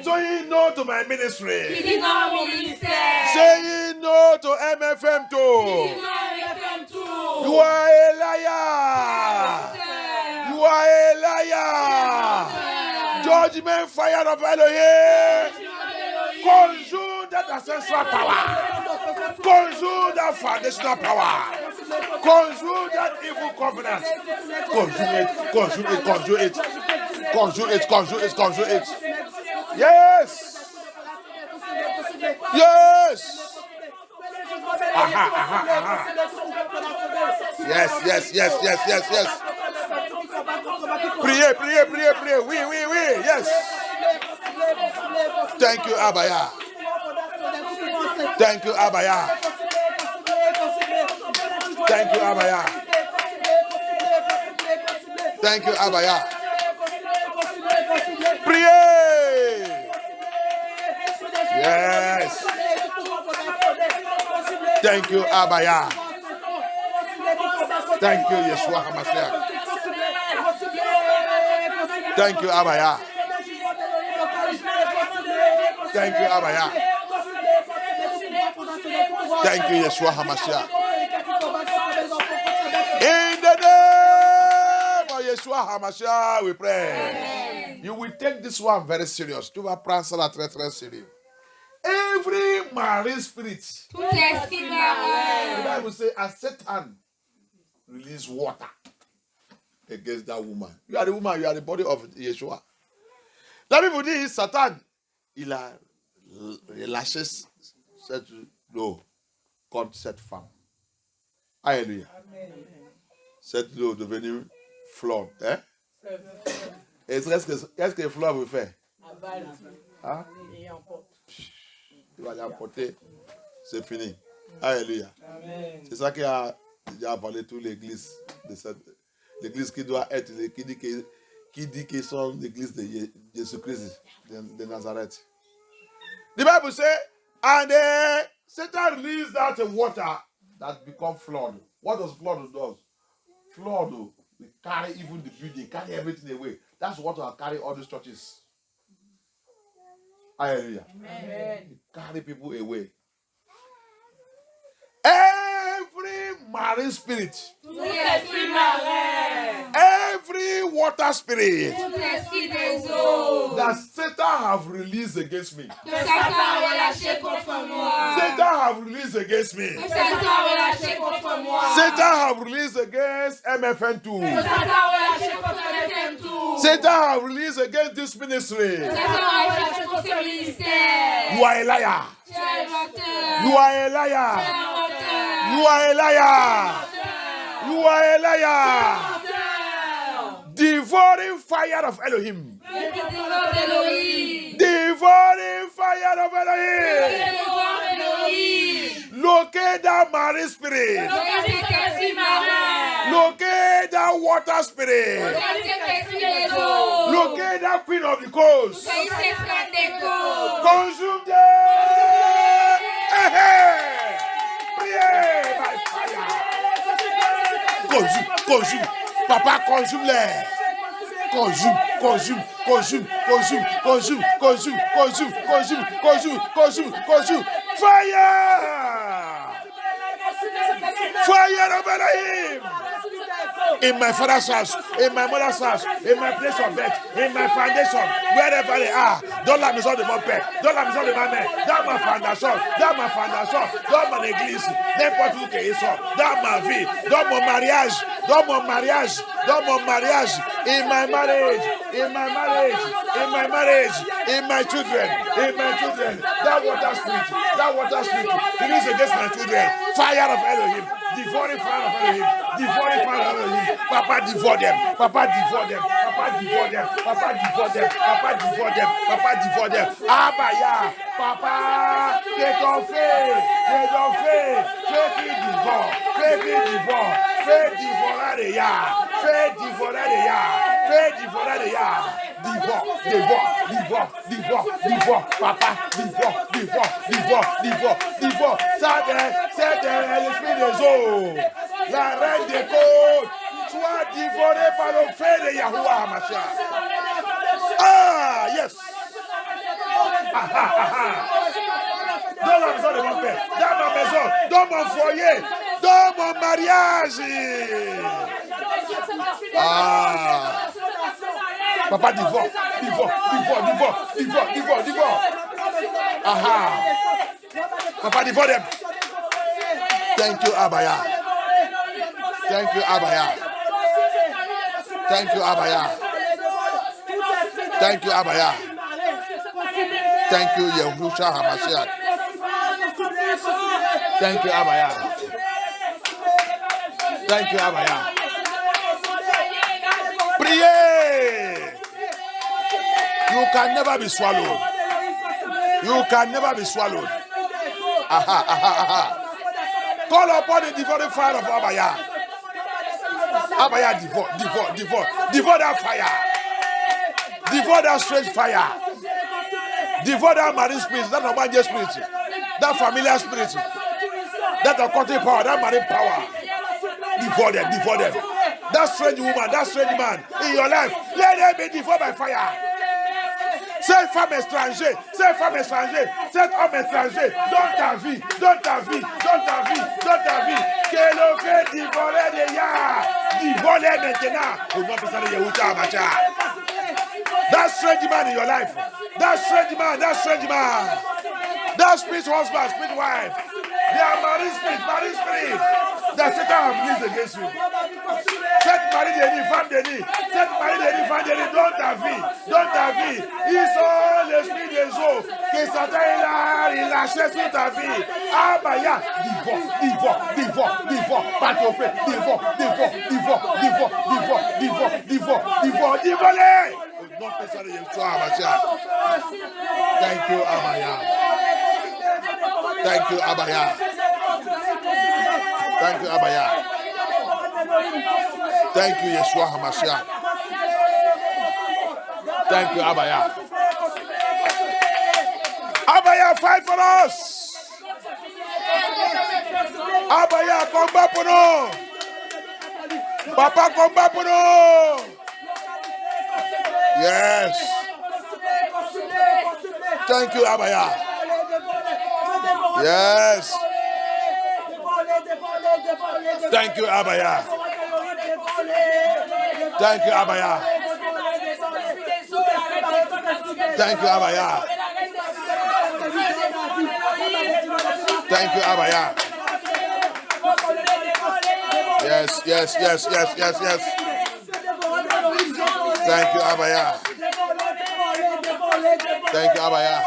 Saying no to my ministry. Saying no to MFM2. You are a liar. You are a liar. Judgment fire of Elohim. Consume that ancestral power. Consume that foundational power. Consume that evil covenant. Consume it. Consume it. Consume it. Consume it. Consume it. Consume it. Yes. Yes. Aha, aha, aha. Yes, yes, yes, yes, yes, yes. Priez, priez, priez, priez. Oui, oui, oui. Yes. Thank you, Abaya. Thank you, Abaya. Thank you, Abaya. Thank you, Abaya. Priez. Yes. Thank you, Abaya. Thank you, Yeshua HaMashiach. Thank you, Abaya. Thank you, Abaya. Thank you, Yeshua HaMashiach. In the name of Yeshua HaMashiach, we pray. Amen. You will take this one very serious. Tu vas prendre ça très très sérieux. Every marine spirit. Tout esprit The marin. Bible says, as Satan release water against that woman. You are the woman, you are the body of Yeshua. La Bible dit, Satan, il a relâché cette eau contre cette femme. Alléluia. Cette eau est devenue fleuve. Hein? Et qu'est-ce que le fleuve fait? Hein? Il va l'emporter. C'est fini. Alléluia. C'est ça qui a avalé toute l'église. L'église qui doit être, qui dit qu'ils sont l'église de Jésus-Christ de Nazareth. The Bible says, and Satan released that water that become flood. What does flood do? Flood will carry even the building, carry everything away. That's what will carry all these churches. Hallelujah. It carry people away. Every marine spirit, Tout esprit marin. every water spirit Tout esprit des eaux. that Satan have released against me. Que Satan a relâché contre moi. Satan have released against me. Que Satan a relâché contre moi. Satan have released against Que MFN2. Satan a relâché contre le FM2. Satan have released against this ministry. Satan a relâché contre ce ministère. You are a liar. Tu es un menteur. You are a Tu es liar. un menteur. You are a liar. You are a liar. Menteur. Devouring fire of Elohim. Le dévore d'Elohim. Devouring fire of Le Elohim. dévore d'Elohim. Locate that marine spirit. Locate cet esprit marin. Locate that water spirit. Locate cet esprit des eaux. Locate that queen of the coast. Locate cette reine des côtes. Consume them. Hey, hey. Priez by fire. Consume, consume. Papa, consume-les. Consume, consume, consume, consume, consume, consume, consume, consume, consume, consume, consume. Fire! Fire of Elohim! In my father's house, in my mother's house, in my place of birth, in my foundation, wherever they are, dans la maison de mon père, dans la maison de ma mère, dans ma fondation, dans mon église, n'importe où qu'ils sont, dans ma vie, dans mon mariage, dans mon mariage, dans mon mariage, in my marriage, in my marriage, in my marriage, in my children, that water spirit, release against my children, fire of Elohim, devouring fire of Elohim, devouring fire of Elohim. Papa devour them, Papa devour them, Papa devour them, Papa devour them, Papa devour them, Papa devour them. Abaya, Papa, fais ton feu, fais qu'il dévore, fais dévorer les ya, fais dévorer les ya, fais dévorer les ya. Dévore, Papa, dévore. Ça, c'est l'esprit des eaux. La reine des côtes soit dévorée par le feu de Yahuwah Hamashiach. Ah, yes. Dans la maison de mon père, dans ma maison, dans mon foyer, dans mon mariage. Ah. Papa, divorce. Aha. Papa, divorce them. Thank you, Abaya. Thank you, Abaya. Thank you, Abaya. Thank you, Abaya. Thank you, Yahushua Hamashiach. Thank you, Abaya. Thank you, Abaya. Priez. You can never be swallowed. You can never be swallowed. Aha. Call upon the devouring fire of Abaya. Abaya, devour that fire. Devour that strange fire. Devour that marine spirit, that Obanja spirit, that familiar spirit, that occultic power, that marine power. Devour them. That strange woman, that strange man in your life, let them be devoured by fire. Cette femme étrangère, cet homme étranger, dans ta vie, que le fait dévorer les gars, dévorer maintenant, au nom de Yahushua Hamashiach. That strange man in your life, that strange man, That spirit husband, spirit wife. They are married spirit, that Satan has released against you. Set married any, femme any. Set married any, femme any. Don't have it. Ils sont l'esprit des eaux. Que Satan est là, il achète sur ta vie. Ah, bah, ya. Divorce. Pas ton fait. Divorce. Non, personne ne toi, Abaya. Thank you, Abaya. Thank you, Abaya. Thank you, Abaya. Thank you, Yeshua HaMashiach. Thank you, Abaya. Abaya, fight for us. Abaya, combat pour nous. Papa, combat pour nous. Yes. Thank you, Abaya. Yes. Thank you, Abaya. Thank you, Abaya. Thank you, Abaya. Thank you, Abaya. Yes. Thank you, Abaya. Thank you, Abaya.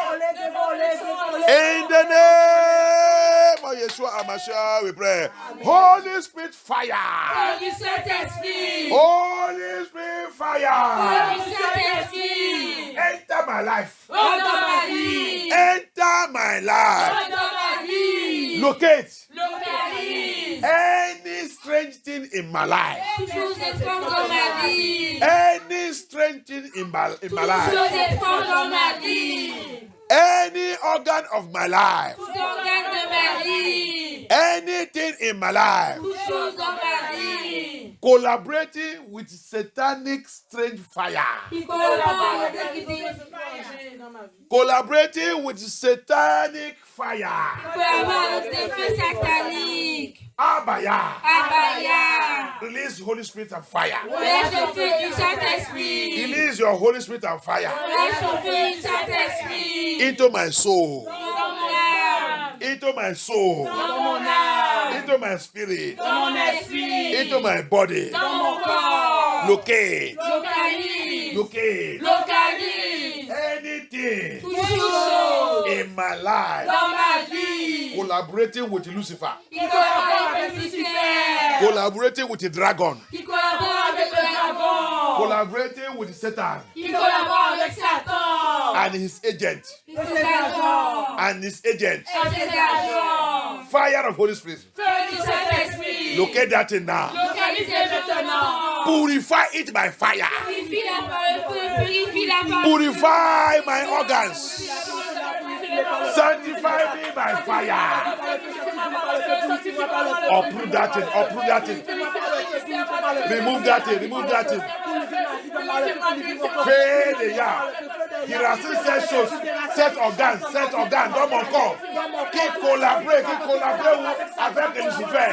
In the name of Yeshua HaMashiach, we pray. Holy Spirit fire. Holy Saint-Esprit. Holy Spirit fire. Holy Saint-Esprit. Enter my life. Dans ma vie. Enter my life. Dans ma vie. Locate Localise. any strange thing in my life. Toujours étrange dans ma vie. Any strange thing in my Toujours life. étrange dans ma vie. Any organ of my life. Tout organe de ma vie. Anything in my life. Toute chose dans ma vie. Collaborating with satanic strange fire. Qui collabore avec des Collaborating with satanic fire. feux sataniques. Abaya. Abaya. Release Holy Spirit and fire. Lâche le feu du Saint-Esprit. Release your Holy Spirit and fire Lâche le feu du Saint-Esprit. into my soul, Dans mon âme. into my soul, Dans mon âme. into my spirit, Dans mon esprit. into my body. Dans mon corps. Locate, Localise. locate Localise. anything Toute chose in my life. dans ma vie. Collaborating with Lucifer, Qui collabore avec Lucifer. collaborating with the dragon, Qui collabore avec le dragon. collaborating with Satan Qui collabore avec Satan. and his agent, Et ses agents. and his agent. Et ses agents. Fire of Holy Spirit. Feu du Saint-Esprit. Locate that thing now. Localisez maintenant. Purify it by fire. Purifie la parole, purifie la parole. Purify my organs. Sanctify me by fire. Uproot that thing. Uproot that thing. Remove that thing. Remove that thing. Fais déjà. Qui racine ces choses. Cet organe dans mon corps. Qui collabore avec Lucifer.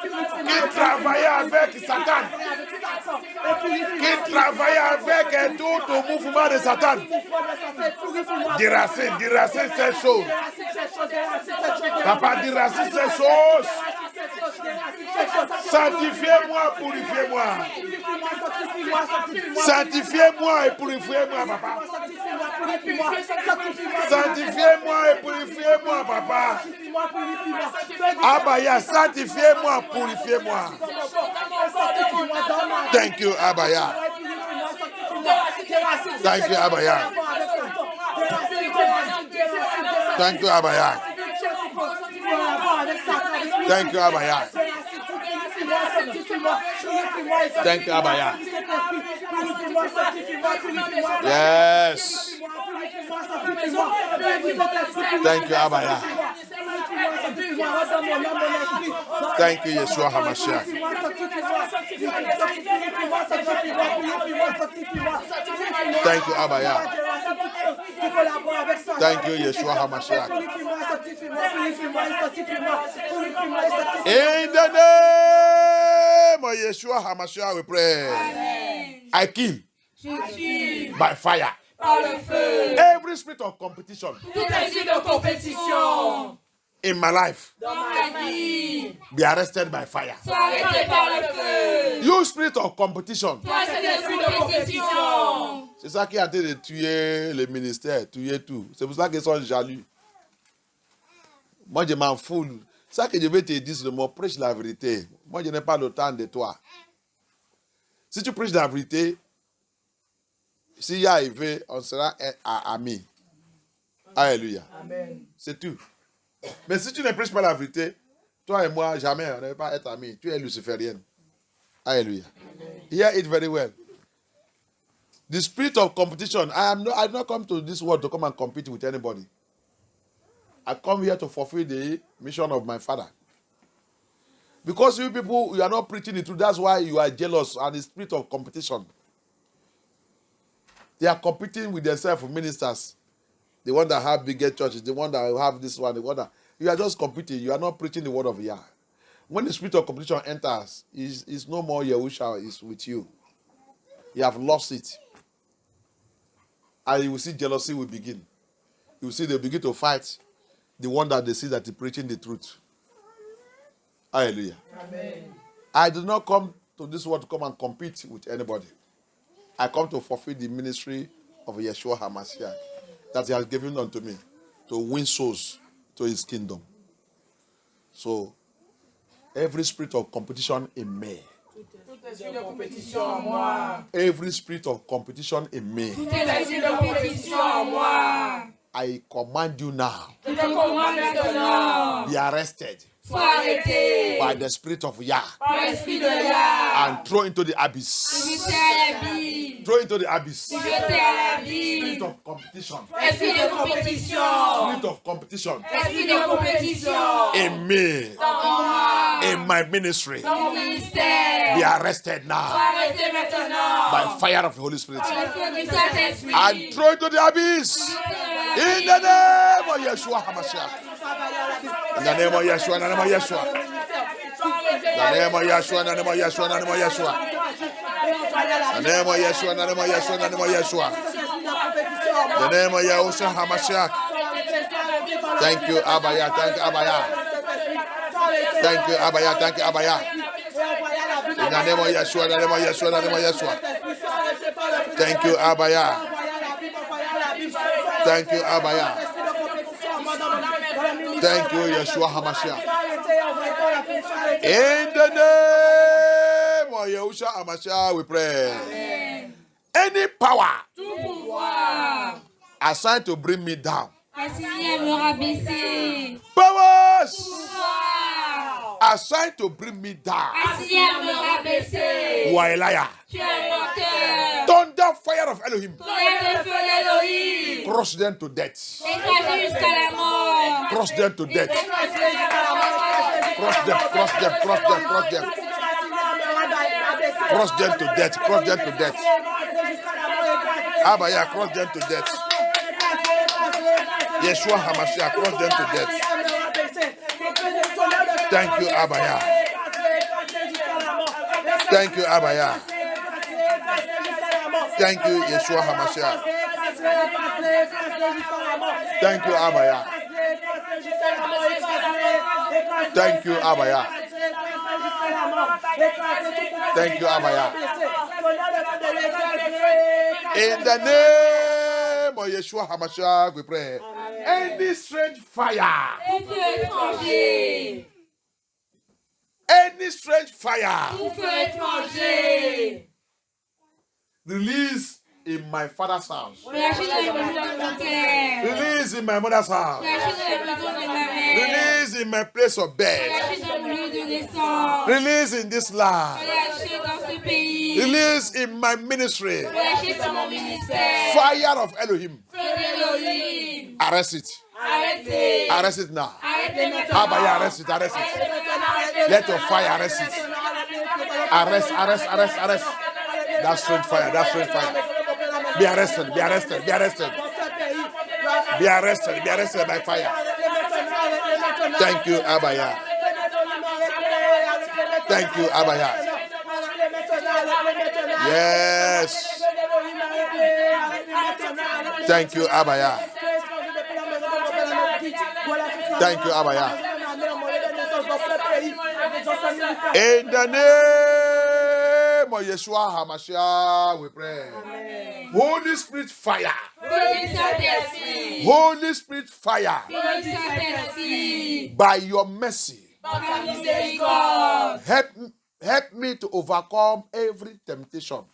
Qui travaille avec Satan. Qui travaille avec tout le mouvement de Satan. Déracine ces choses. Papa, déracine ces choses. Sanctifiez-moi, purifiez-moi. Sanctifiez-moi et purifiez-moi, papa. Sanctifiez-moi et purifiez-moi, papa. Abaya, sanctifiez-moi, purifiez-moi. Thank you, Abaya. Thank you, Abaya. Thank you, Abaya. Thank you, Abaya. Thank you, Abaya. Yes. Thank you, Abaya. Thank you, Yeshua HaMashiach. Thank you, Abaya. Thank you, Yeshua HaMashiach. In the name of Yeshua HaMashiach, we pray. Amen. I kill Je tue by fire. par le feu. Every spirit of competition Tout esprit de compétition in my life dans ma vie, be arrested by fire. sois arrêté par le feu. You spirit of competition. Toi, cet esprit de compétition. C'est ça qui a été de tuer le ministère, tuer tout. C'est pour ça qu'ils sont jaloux. Moi, je m'en fous. C'est ça que je vais te dire, c'est le mot, prêche la vérité. Moi, je n'ai pas le temps de toi. Si tu prêches la vérité, s'il y a arrivé, on sera amis. Alléluia. Amen. C'est tout. Mais si tu ne prêches pas la vérité, toi et moi, jamais, on ne va pas être amis. Tu es luciférienne. Alléluia. Hear it very well. The spirit of competition. I did not come to this world to come and compete with anybody. I come here to fulfill the mission of my father. Because you people, you are not preaching the truth. That's why you are jealous and the spirit of competition. They are competing with themselves, ministers. The one that have bigger churches, the one that have this one, the one that you are just competing. You are not preaching the word of Yah. When the spirit of competition enters, it's no more Yahusha is with you. You have lost it. And you will see jealousy will begin. You will see they begin to fight the one that they see that is preaching the truth. Hallelujah. Amen. I did not come to this world to come and compete with anybody. I come to fulfill the ministry of Yeshua HaMashiach that he has given unto me to win souls to his kingdom. So, every spirit of competition in me, Tout esprit de compétition en moi. every spirit of competition in me, Tout esprit de compétition en moi. I command you now, Je te commande maintenant. be arrested Sois arrêté by the spirit of Yah par l'esprit de Yah. and throw into the abyss. Jeté à l'abîme. Throw into the abyss. Jeté à Spirit l'abîme. of competition. Esprit de compétition. Spirit of competition Esprit de compétition. in me, Dans moi. in my ministry. Dans mon ministère. Be arrested now Sois arrêté maintenant. by fire of the Holy Spirit Par le feu du Saint-Esprit. and throw into the abyss in the name of Yeshua HaMashiach. In the name of Yeshua, in the name of Yeshua. In the name of Yeshua, in the name of Yeshua, in the name of Yeshua. In the name of Yeshua, in the name of Yeshua, in the name of Yeshua. In the name of Yeshua HaMashiach. Thank you, Abaya. Thank you, Abaya. Thank you, Abaya. Thank you, Abaya. In the name of Yeshua, in the name of Yeshua, in the name of Yeshua. Thank you, Abaya. Thank you, Abaya. Thank you, Yeshua HaMashiach. In the name of Yeshua HaMashiach, we pray. Any power Tout pouvoir. assigned to bring me down, Assigné à me rabaisser. powers Pouvoir. assigned to bring me down, Assigné à me rabaisser. who are a liar, Tu es un menteur. thunder fire of Elohim, Tonnerre de feu d'Elohim. crush them to death, Écrasé jusqu'à la mort. crush them to death, Écrasé jusqu'à la mort. crush them, crush them, crush them, crush them, crush them to death, crush them to death. Abaya, crush them to death. Yeshua HaMashiach, crush them to death. Thank you, Abaya. Thank you, Abaya. Thank you, Yeshua HaMashiach. Thank you, Abaya. Thank you, Abaya. Thank you, Abaya. In the name of Yeshua HaMashiach, we pray. Any strange fire, Tout feu étranger. any strange fire, Tout feu étranger. release in my father's house, Relâchez dans les maisons de mon père. release in my mother's house, Relâchez dans les maisons de ma mère. release in my place of bed, Relâchez dans mon lieu de naissance. release in this land, Relâchez dans ce pays. release in my ministry. Relâchez dans mon ministère. Fire of Elohim, Feu d'Elohim. arrest it, Arrêtez. arrest it now. Arrêtez maintenant. Abaya, arrest it, arrest it. Let your fire arrest it. Arrest, arrest, arrest, arrest. That strange fire, that strange fire. Be arrested, be arrested, be arrested. Be arrested, be arrested by fire. Thank you, Abaya. Thank you, Abaya. Yes. Thank you, Abaya. Thank you, Abaya. In the name of Yeshua HaMashiach, we pray. Amen. Holy Spirit fire. Holy Spirit fire. By your mercy, help me to overcome every temptation.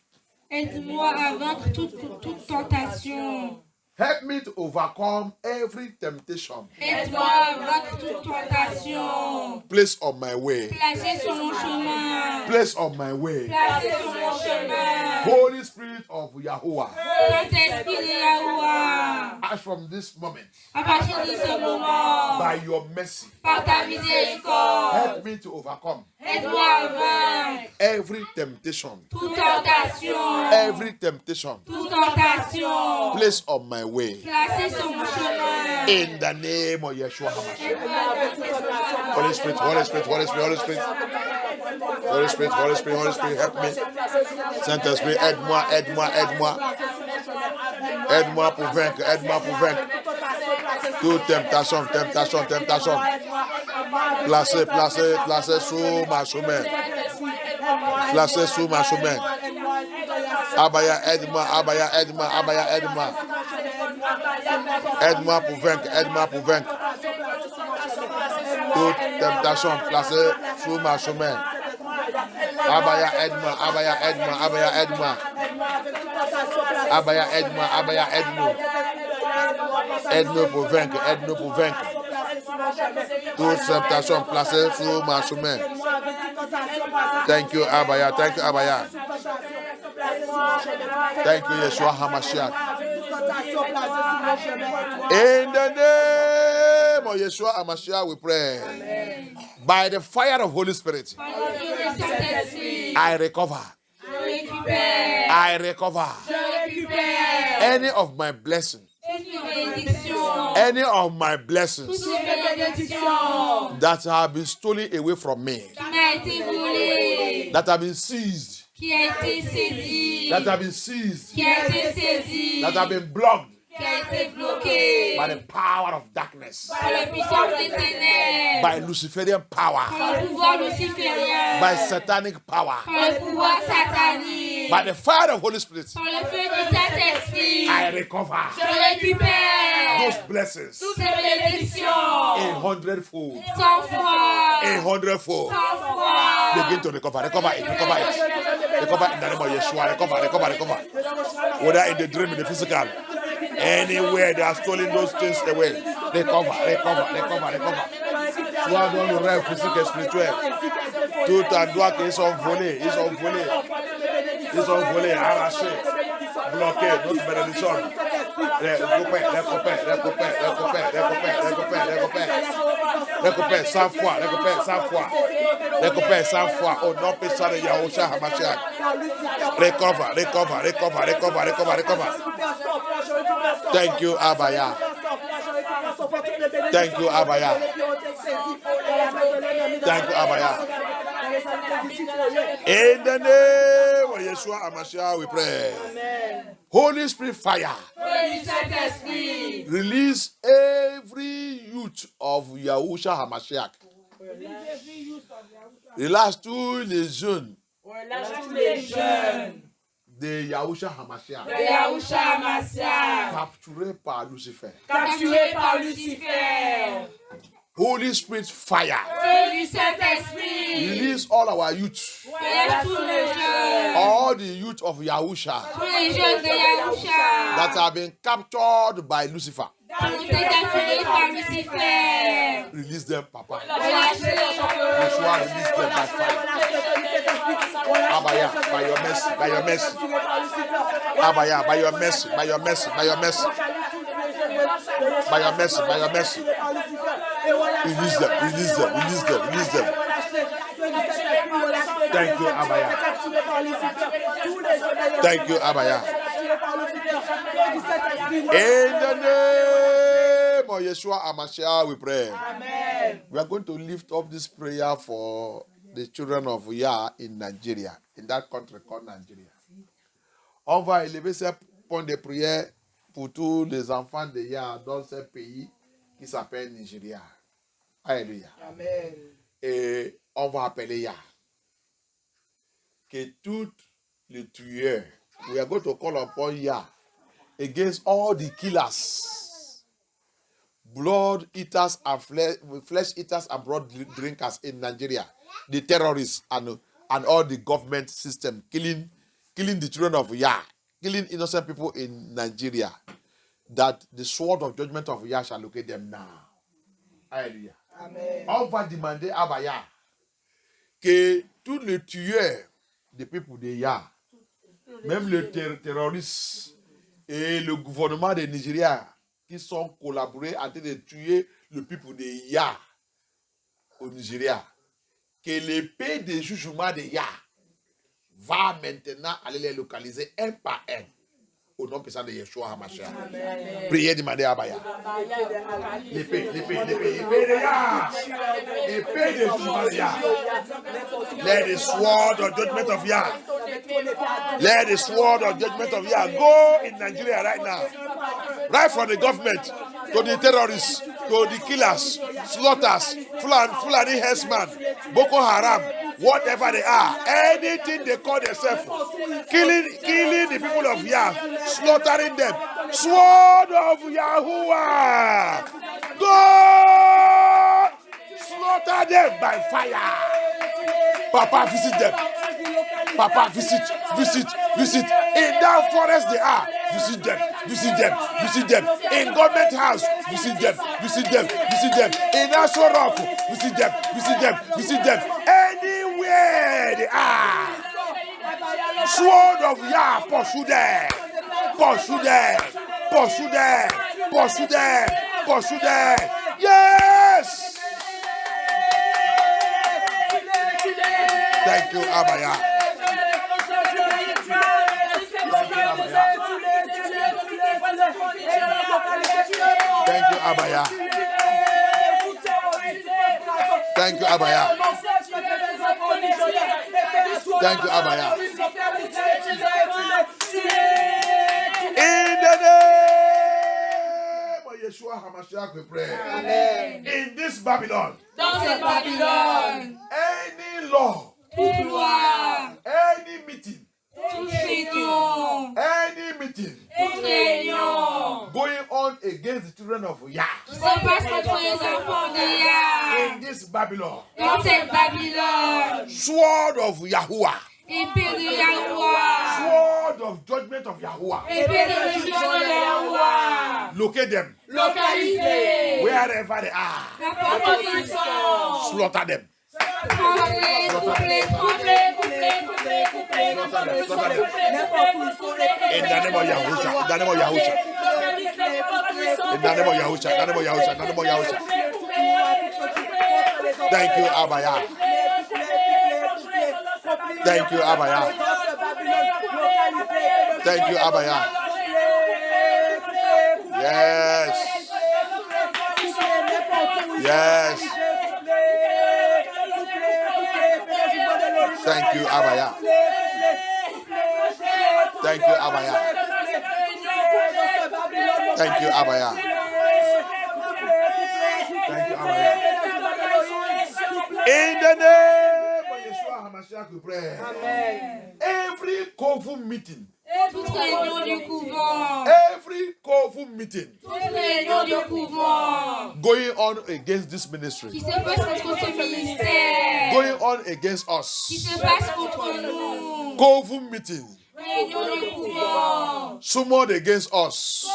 Aide-moi à vaincre toute tentation. Help me to overcome every temptation. Aide-moi à vaincre toute tentation. Place on my way. Placez sur mon chemin. Place on my way. Placez sur mon chemin. Holy Spirit of Yahuwah. Saint-Esprit de Yahuwah. As from this moment, À partir de ce moment, by your mercy, par ta miséricorde, help me to overcome aide-moi à vaincre every temptation. toute tentation. Every temptation. Toute tentation. Place on my way. Placez sur mon chemin. In the name of Yeshua HaMashiach. Holy Spirit, Holy Spirit, Holy Spirit, Holy Spirit. Holy Spirit, Holy Spirit, Holy Spirit, help me. Saint-Esprit, aide-moi, aide-moi, aide-moi. Aide-moi pour vaincre, aide-moi pour vaincre. Toute tentation, tentation, tentation. Placez, placez, placez sous ma chemin. Placez sous ma chemin. Abaya, aide-moi, Abaya, aide-moi, Abaya, aide-moi. Aide-moi pour vaincre, aide-moi pour vaincre. Toute tentation placée sous ma chemin. Abaya, aide-moi, Abaya, aide-moi, Abaya, aide-moi. Abaya, aide-moi, Abaya, aide-nous. Aide-nous pour vaincre, aide-nous pour vaincre. Toute tentation placée sous ma chemin. Thank you, Abaya, thank you, Abaya. Thank you, Yeshua HaMashiach. In the name of Yeshua HaMashiach, we pray. Amen. By the fire of Holy Spirit, I recover. I recover any of my blessings. Any of my blessings that have been stolen away from me, that have been seized, that have been seized, that have been blocked by the power of darkness, by Luciferian power, by satanic power, by the fire of Holy Spirit, I recover those blessings a hundredfold. A hundredfold. Begin to recover, recover it, recover it. Recover in the name of Yeshua, recover, recover, recover. Whether in the dream, in the physical, anywhere they are stealing those things away, recover, recover, recover, recover. Soit dans le rêve physique et spirituel, tout un doigt qu'ils sont volés, ils sont volés, ils sont volés, arrachés, bloqués, notre bénédiction. Récupère, récupère, récupère, récupère, récupère, récupère, récupère. Récupère 100 fois, récupère 100 fois. Récupère 100 fois au nom puissant de Yahushua HaMashiach. Recover, recover, recover, recover, recover, recover. Thank you, Abaya. Thank you, Abaya. Thank you, Abaya. In the name of Yeshua HaMashiach, we pray. Amen. Holy Spirit fire. Release every youth of Yahushua HaMashiach. Relâche tous les jeunes. De Yahushua HaMashiach. Capturés par Lucifer. Holy Spirit fire. Release all our youth. All the youth of Yahusha that have been captured by Lucifer. Release them, Papa. Yeshua, release them by fire. Abaya, by your mercy, by your mercy. Abaya, by your mercy, by your mercy, by your mercy. By your mercy, by your mercy. Release them, release them, release them, release them. Thank you, Abaya. Thank you, Abaya. In the name of Yeshua HaMashiach, we pray. Amen. We are going to lift up this prayer for the children of Yah in Nigeria, in that country called Nigeria. On va élever ce point de prière pour tous les enfants de Yah dans ce pays qui s'appelle Nigeria. Alléluia. Amen. Et on va appeler Yah. Que toutes les tueurs, we are going to call upon Yah against all the killers, blood eaters and flesh eaters and blood drinkers in Nigeria, the terrorists and all the government system killing the children of Yah, killing innocent people in Nigeria, that the sword of judgment of Yah shall locate them now. Alléluia. Amen. On va demander à Yah que tous les tueurs des peuples de Yah, même les terroristes et le gouvernement de Nigeria qui sont collaborés en train de tuer le peuple de Yah au Nigeria, que l'épée de jugement de Yah va maintenant aller les localiser un par un au nom puissant de Yeshua HaMashiach. Priez, demandez à Yah. L'épée de Yah. L'épée de jugement de Yah. Let the sword of judgment of Yah. Let the sword of judgment of Yah go in Nigeria right now. Right from the government to the terrorists, to the killers, slaughters, Fulani herdsmen, Boko Haram, whatever they are, anything they call themselves, killing the people of Yah, slaughtering them. Sword of Yahuwah, go slaughter them by fire. Papa, visit them. Papa, visit. In that forest they are. Visit them. In government house, visit them. In National Rock, visit them. Anywhere they are. Sword of Yah, pursue them. Yes. Thank you, Abaya. Thank you, Abaya. Thank you, Abaya. Thank you, Abaya. In the name of Yeshua HaMashiach, we pray. Amen. In this Babylon, Dans cette Babylone, any law, toute loi, any meeting, toute réunion, toute réunion going on against the children of Yah qui se passe contre les enfants de Yah, in this Babylon, dans cette Babylone, sword of Yahuwah, épée de Yahuwah, sword of judgment of Yahuwah, épée de jugement de Yahuwah, locate them localisée, wherever they are, n'importe où ils sont, slaughter them. couper, In the name of Yahusha, in the name of Yahusha, in the name of Yahusha, in the name of Yahusha, in the name of Yahusha. Thank you, Abaya. Thank you, Abaya. Thank you, Abaya. Yes. Yes. Thank you, Abaya. Thank you, Abaya. Thank you, Abaya. Thank you, Abaya. In the name of Yeshua HaMashiach, we pray. Amen. Every Kofu meeting, toute réunion du couvent, every Kofu meeting toute réunion du couvent going on against this ministry, qui se passe contre ce ministère, going on against qui us, se passe contre nous, Kofu meeting, réunion du couvent, summoned against us,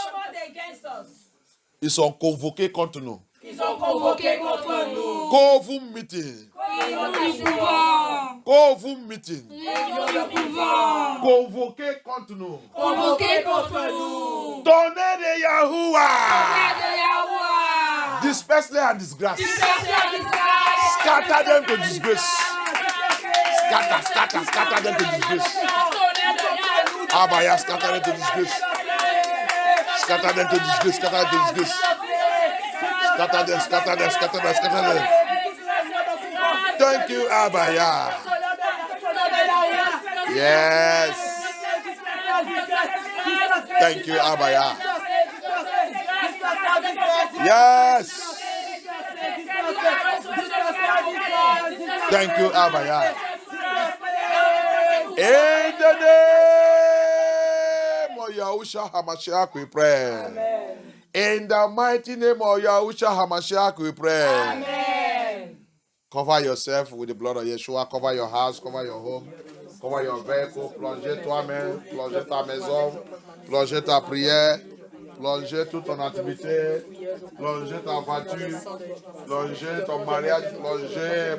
ils sont convoqués contre nous. ils ont convoqué contre nous, Kofu meeting, réunion du couvent, Kofu meeting, réunion du couvent, convoqués contre nous. convoqué contre nous, Tonnerre de Yahuwah, Père de Yahuwah, disperse them and disgrace. disperse la disgrâce, Scatter them to disgrace. Scatter them to disgrace. Abaya, scatter them to disgrace. Scatter them to disgrace. Scatter them to disgrace. Scatter them. Thank you, Abaya. Yes. Thank you, Abaya. Yes. Thank you, Abba. Yah. In the name of Yahushua HaMashiach, we pray. In the mighty name of Yahushua HaMashiach, we pray. Amen. Cover yourself with the blood of Yeshua. Cover your house, cover your home, cover your vehicle. Plongez toi-même, plongez ta maison, plongez ta prière, plongez toute ton activité, plongez ta voiture, plongez ton mariage,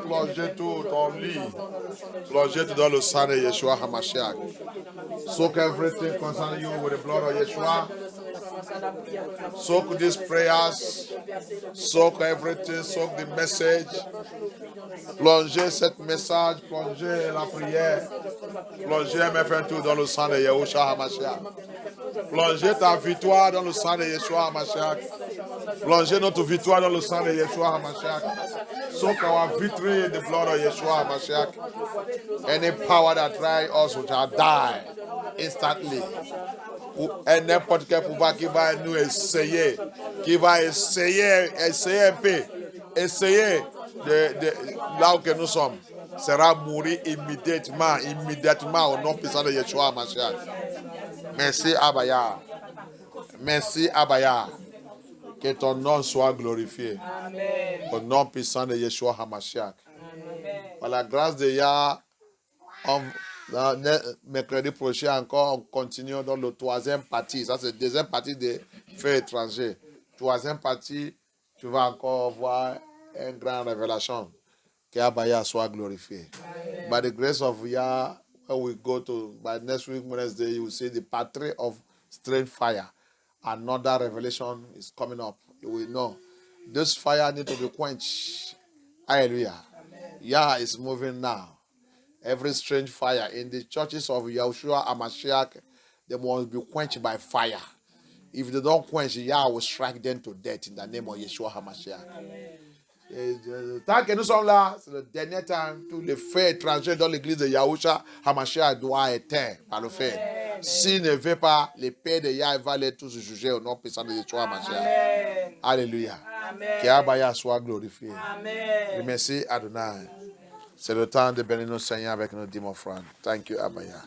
plongez tout ton lit, plongez tout dans le sang de Yeshua HaMashiach. Soak everything concerning you with the blood of Yeshua. Soak these prayers, soak everything, soak the message. Plongez cette message, plongez la prière, plongez MFN tout dans le sang de Yahushua HaMashiach. Plongez ta victoire dans le sang de Yeshua HaMashiach. Plongez notre victoire dans le sang de Yeshua HaMashiach. Soak our victory in the blood of Yeshua HaMashiach. Any power that tries us shall die instantly. Et n'importe quel pouvoir qui va nous essayer, qui va essayer un peu, essayer de là où que nous sommes, sera mourir immédiatement au nom puissant de Yeshua HaMashiach. Merci Abaya. Merci Abaya. Que ton nom soit glorifié. Amen. Au nom puissant de Yeshua HaMashiach. Par la grâce de Yah, mercredi prochain encore, on continue dans le troisième partie. Ça, c'est la deuxième partie des faits étrangers. Troisième partie, tu vas encore voir une grande révélation. Que Abaya soit glorifié. Amen. By the grace of Yah, when we go to, by next week, Wednesday, you will see the part 3 of strange fire. Another revelation is coming up. You will know. This fire needs to be quenched. Hallelujah. Amen. Yah is moving now. Every strange fire in the churches of Yahushua HaMashiach, they must be quenched by fire. If they don't quench, Yah will strike them to death in the name of Yeshua HaMashiach. Tant que nous sommes là, c'est le dernier temps, tous les faits étrangers dans l'église de Yahushua HaMashiach doivent être éteints par le fait. S'il ne veut pas, les pères de Yah va les tous juger au nom puissant de Yeshua HaMashiach. Alléluia. Que Abaya soit glorifié. Amen. Merci Adonai. C'est le temps de bénir nos Seigneurs avec nos dîmes offrandes. Thank you, Abaya.